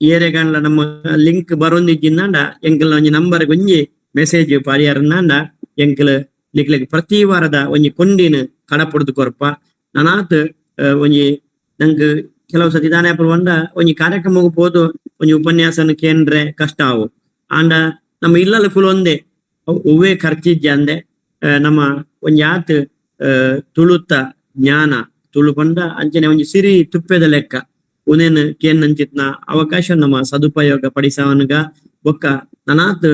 ಏರೆಗಂಡ್ಲ ನಮ್ಮ ಲಿಂಕ್ ಬರೊಂದಿಜ್ಜಿಂದಾಂಡ ಎಂಕಲ್ನ ಒಂಜಿ ನಂಬರ್ ಒಂಜಿ ಮೆಸೇಜ್ ಪಾಡಿಯಾರನ್ನಾಂಡ ಎಂಕಲ್ ಲಿಕ್ಲೆಗ್ ಪ್ರತಿ ವಾರದ ಒಂಜಿ ಕೊಂಡಿನ ಕಡಪುಡ್ದು ಕೊರಪ ನನಾತ್ ಒಂಜಿ ನಂಗೆ ಕೆಲವು ಸತಿ ದಾನಾಪುರ ಬಂದ ಒಂಜಿ ಕಾರ್ಯಕ್ರಮಕ್ಕೆ ಪೋದು ಒಂಜಿ ಉಪನ್ಯಾಸನ ಕೇಂದ್ರೆ ಕಷ್ಟ ಆವು ಆಂಡ ನಮ್ಮ ಇಲ್ಲಲ್ಲ ಫುಲ್ ಒಂದೇ ಒವ್ವೇ ಖರ್ಚಿಜ್ಜೆ ಅಂದೆ ನಮ್ಮ ಒಂಜಿ ಆತ್ ತುಳುತ್ತ ಜ್ಞಾನ ತುಳು ಪಂಡ ಅಂಚನೆ ಒಂಜಿ ಸಿರಿ ತುಪ್ಪೆದ ಲೆಕ್ಕ ಉನೇನ್ ಕೇನ್ ಅಂಚಿತ್ನ ಅವಕಾಶ ನಮ್ಮ ಸದುಪಯೋಗ ಪಡಿಸವನ್ಗ ಬೊಕ್ಕ ನನಾತ್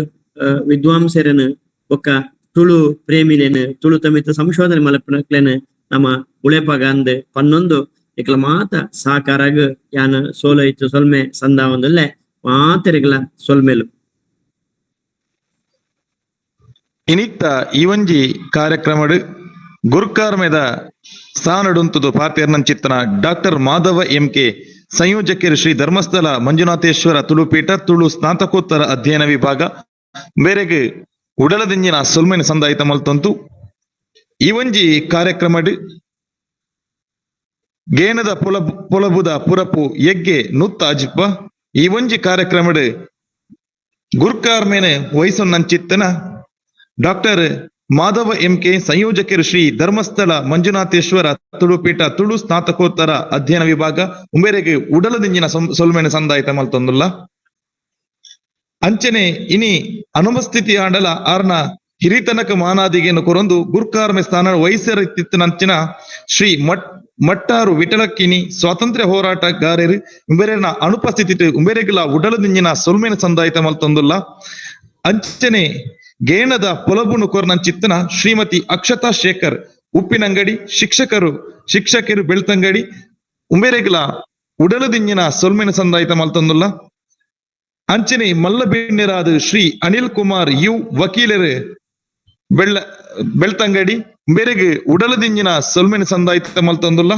ವಿದ್ವಾಂಸರನ್ ಬೊಕ್ಕ ತುಳು ಪ್ರೇಮಿಲೇನ್ ತುಳು ತಮಿತ ಸಂಶೋಧನೆ ಮಲ್ಪಕ್ಲೇನ್ ನಮ್ಮ ಉಳೆಪಗ ಅಂದ್ ಪನ್ನೊಂದು ಇಕ್ಲ ಮಾತ ಸಾಕಾರಾಗ ಯಾನ ಸೋಲ ಇತ್ತು ಸೊಲ್ಮೆ ಸಂದಾವಂದಲ್ಲೇ ಮಾತೆರೆಗ್ಲ ಸೊಲ್ಮೆಲು ಇನಿತ್ತ ಈ ಒಂಜಿ ಕಾರ್ಯಕ್ರಮಡ್ ಗುರುಕಾರ್ಮೆದ ಸಾನಡುಂತುದು ಪಾತೆರ್ನಂಚಿತ್ತನ ಡಾಕ್ಟರ್ ಮಾಧವ ಎಂಕೆ ಸಂಯೋಜಕರು ಶ್ರೀ ಧರ್ಮಸ್ಥಳ ಮಂಜುನಾಥೇಶ್ವರ ತುಳುಪೀಠ ತುಳು ಸ್ನಾತಕೋತ್ತರ ಅಧ್ಯಯನ ವಿಭಾಗ ಬೇರೆಗೆ ಉಡಲದಿಂಜಿನ ಸೊಲ್ಮೆನ ಸಂದಾಯಿತ ಮಲ್ತಂತು ಈ ಒಂಜಿ ಕಾರ್ಯಕ್ರಮಡ್ ಗೇಣದ ಪೊಲಬುದ ಪುರಪು ಎಗ್ಗೆ ನುತ್ತ ಅಜಿಪ್ಪ ಈ ಒಂಜಿ ಕಾರ್ಯಕ್ರಮಡ್ ಗುರ್ಕಾರ್ಮೇನೆ ವಯಸ್ಸನ್ನಂಚಿತ್ತನ ಡಾಕ್ಟರ್ ಮಾಧವ ಎಂಕೆ ಸಂಯೋಜಕರು ಶ್ರೀ ಧರ್ಮಸ್ಥಳ ಮಂಜುನಾಥೇಶ್ವರ ತುಳುಪೀಠ ತುಳು ಸ್ನಾತಕೋತ್ತರ ಅಧ್ಯಯನ ವಿಭಾಗ ಉಂಬೇರೆಗೆ ಉಡಲದಿಂಜಿನ ಸೊಲ್ಮೆನ ಸಂದಾಯಿತ ಮಲ್ತೊಂದುಲ್ಲ ಅಂಚನೆ ಇನಿ ಅನುಪಸ್ಥಿತಿ ಆಂಡಲ ಆರ್ನ ಹಿರಿತನಕ ಮಾನಾದಿಗೆಯನ್ನು ಕೊರೊಂದು ಗುರ್ಕಾರ್ಮೆ ಸ್ಥಾನ ವಹಿಸರಿತ್ತಿತ್ತನಂಚಿನ ಶ್ರೀ ಮಟ್ಟಾರು ವಿಠಲಕ್ಕಿನಿ ಸ್ವಾತಂತ್ರ್ಯ ಹೋರಾಟಗಾರರು ಉಂಬೇರೆನ ಅನುಪಸ್ಥಿತಿ ಉಂಬೇರೆಗಳ ಉಡಲದಿಂಜಿನ ಸೊಲ್ಮೆನ ಸಂದಾಯಿತ ಮಲ್ತೊಂದುಲ್ಲ ಅಂಚನೆ ಗೇಣದ ಪೊಲಬುನು ಕೊರ್ನಂಚಿತ್ತನ ಶ್ರೀಮತಿ ಅಕ್ಷತಾ ಶೇಖರ್ ಉಪ್ಪಿನಂಗಡಿ ಶಿಕ್ಷಕರು ಬೆಳ್ತಂಗಡಿ ಉಂಬೇರೆಗಳ ಉಡಲದಿಂಜಿನ ಸೊಲ್ಮೆನ ಸಂದಾಯಿತ ಮಲ್ತೊಂದುಲ್ಲ ಅಂಚನೆ ಮಲ್ಲಬಿಣ್ಣೆರಾದ ಶ್ರೀ ಅನಿಲ್ ಕುಮಾರ್ ಯು ವಕೀಲರು ಬೆಳ್ತಂಗಡಿ ಬೇರೆಗೆ ಉಡಲದಿಂಜಿನ ಸೊಲ್ಮೆನ ಸಂದಾಯಿತ ಮಲ್ತೊಂದುಲ್ಲ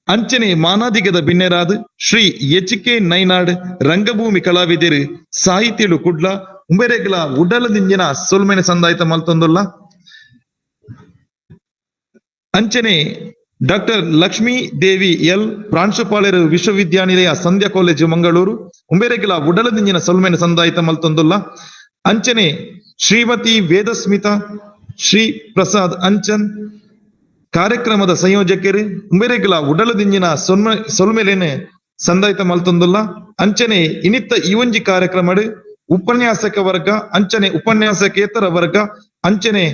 ಅಂಚನೆ ಮಾನಾದಿಗದ ಬಿನ್ನೆರಾದ ಶ್ರೀ ಎಚ್.ಕೆ. ನೈನಾಡ್ ರಂಗಭೂಮಿ ಕಲಾವಿದರು ಸಾಹಿತ್ಯಲು ಕುಡ್ಲ ಉಂಬೆರೆಗ್ಲ ಉಡಲದಿಂಜಿನ ಸೊಲ್ಮೆನ ಸಂದಾಯಿತ ಮಲ್ತೊಂದುಲ್ಲ ಅಂಚನೆ ಡಾಕ್ಟರ್ ಲಕ್ಷ್ಮೀ ದೇವಿ ಎಲ್ ಪ್ರಾಂಶುಪಾಲರು ವಿಶ್ವವಿದ್ಯಾನಿಲಯ ಸಂಧ್ಯಾ ಕಾಲೇಜು ಮಂಗಳೂರು ಉಂಬೆರೆಗ್ಲ ಉಡಲದಿಂಜಿನ ಸೊಲ್ಮೆನ ಸಂದಾಯಿತ ಮಲ್ತೊಂದುಲ್ಲ ಅಂಚನೆ ಶ್ರೀಮತಿ ವೇದಸ್ಮಿತಾ ಶ್ರೀ ಪ್ರಸಾದ್ ಅಂಚನ್ ಕಾರ್ಯಕ್ರಮದ ಸಂಯೋಜಕರು ಉಂಬೆರೆಗ್ಲ ಉಡಲದಿಂಜಿನ ಸೊಲ್ಮೆಲೇನೆ ಸಂದಾಯಿತ ಮಲ್ತೊಂದುಲ್ಲ ಅಂಚನೆ ಇನಿತ್ತ ಈ ಒಂಜಿ ಕಾರ್ಯಕ್ರಮಡ್ ಉಪನ್ಯಾಸಕ ವರ್ಗ ಅಂಚನೆ ಉಪನ್ಯಾಸಕೇತರ ವರ್ಗ ಅಂಚನೆ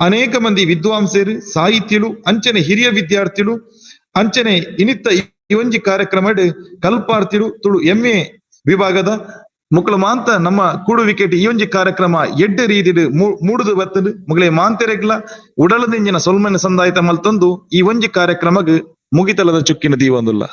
ಅನೇಕ ಮಂದಿ ವಿದ್ವಾಂಸರು ಸಾಹಿತ್ಯಲು ಅಂಚನೆ ಹಿರಿಯ ವಿದ್ಯಾರ್ಥಿಗಳು ಅಂಚನೆ ಇನಿತ್ತ ಈ ಒಂಜಿ ಕಾರ್ಯಕ್ರಮಡ್ ಕಲ್ಪಾರ್ತಿಲು ತುಳು MA ವಿಭಾಗದ ಮುಕ್ಳ ಮಾಂತ ನಮ್ಮ ಕೂಡು ವಿಕೆಟ್ ಈ ಒಂಜಿ ಕಾರ್ಯಕ್ರಮ ಎಡ್ಡೆ ರೀತಿಡ್ ಮೂಡುದು ಬತ್ತದು ಮುಗ್ಲೆ ಮಾಂತೆರೆಗ್ಲ ಉಡಲದಿಂಜಿನ ಸೊಲ್ಮೆನ ಸಂದಾಯಿತ ಮಲ್ತೊಂದು ಈ ಒಂಜಿ ಕಾರ್ಯಕ್ರಮಗ್ ಮುಗಿತಲದ ಚುಕ್ಕಿನ ದೀವಂದುಲ್ಲ.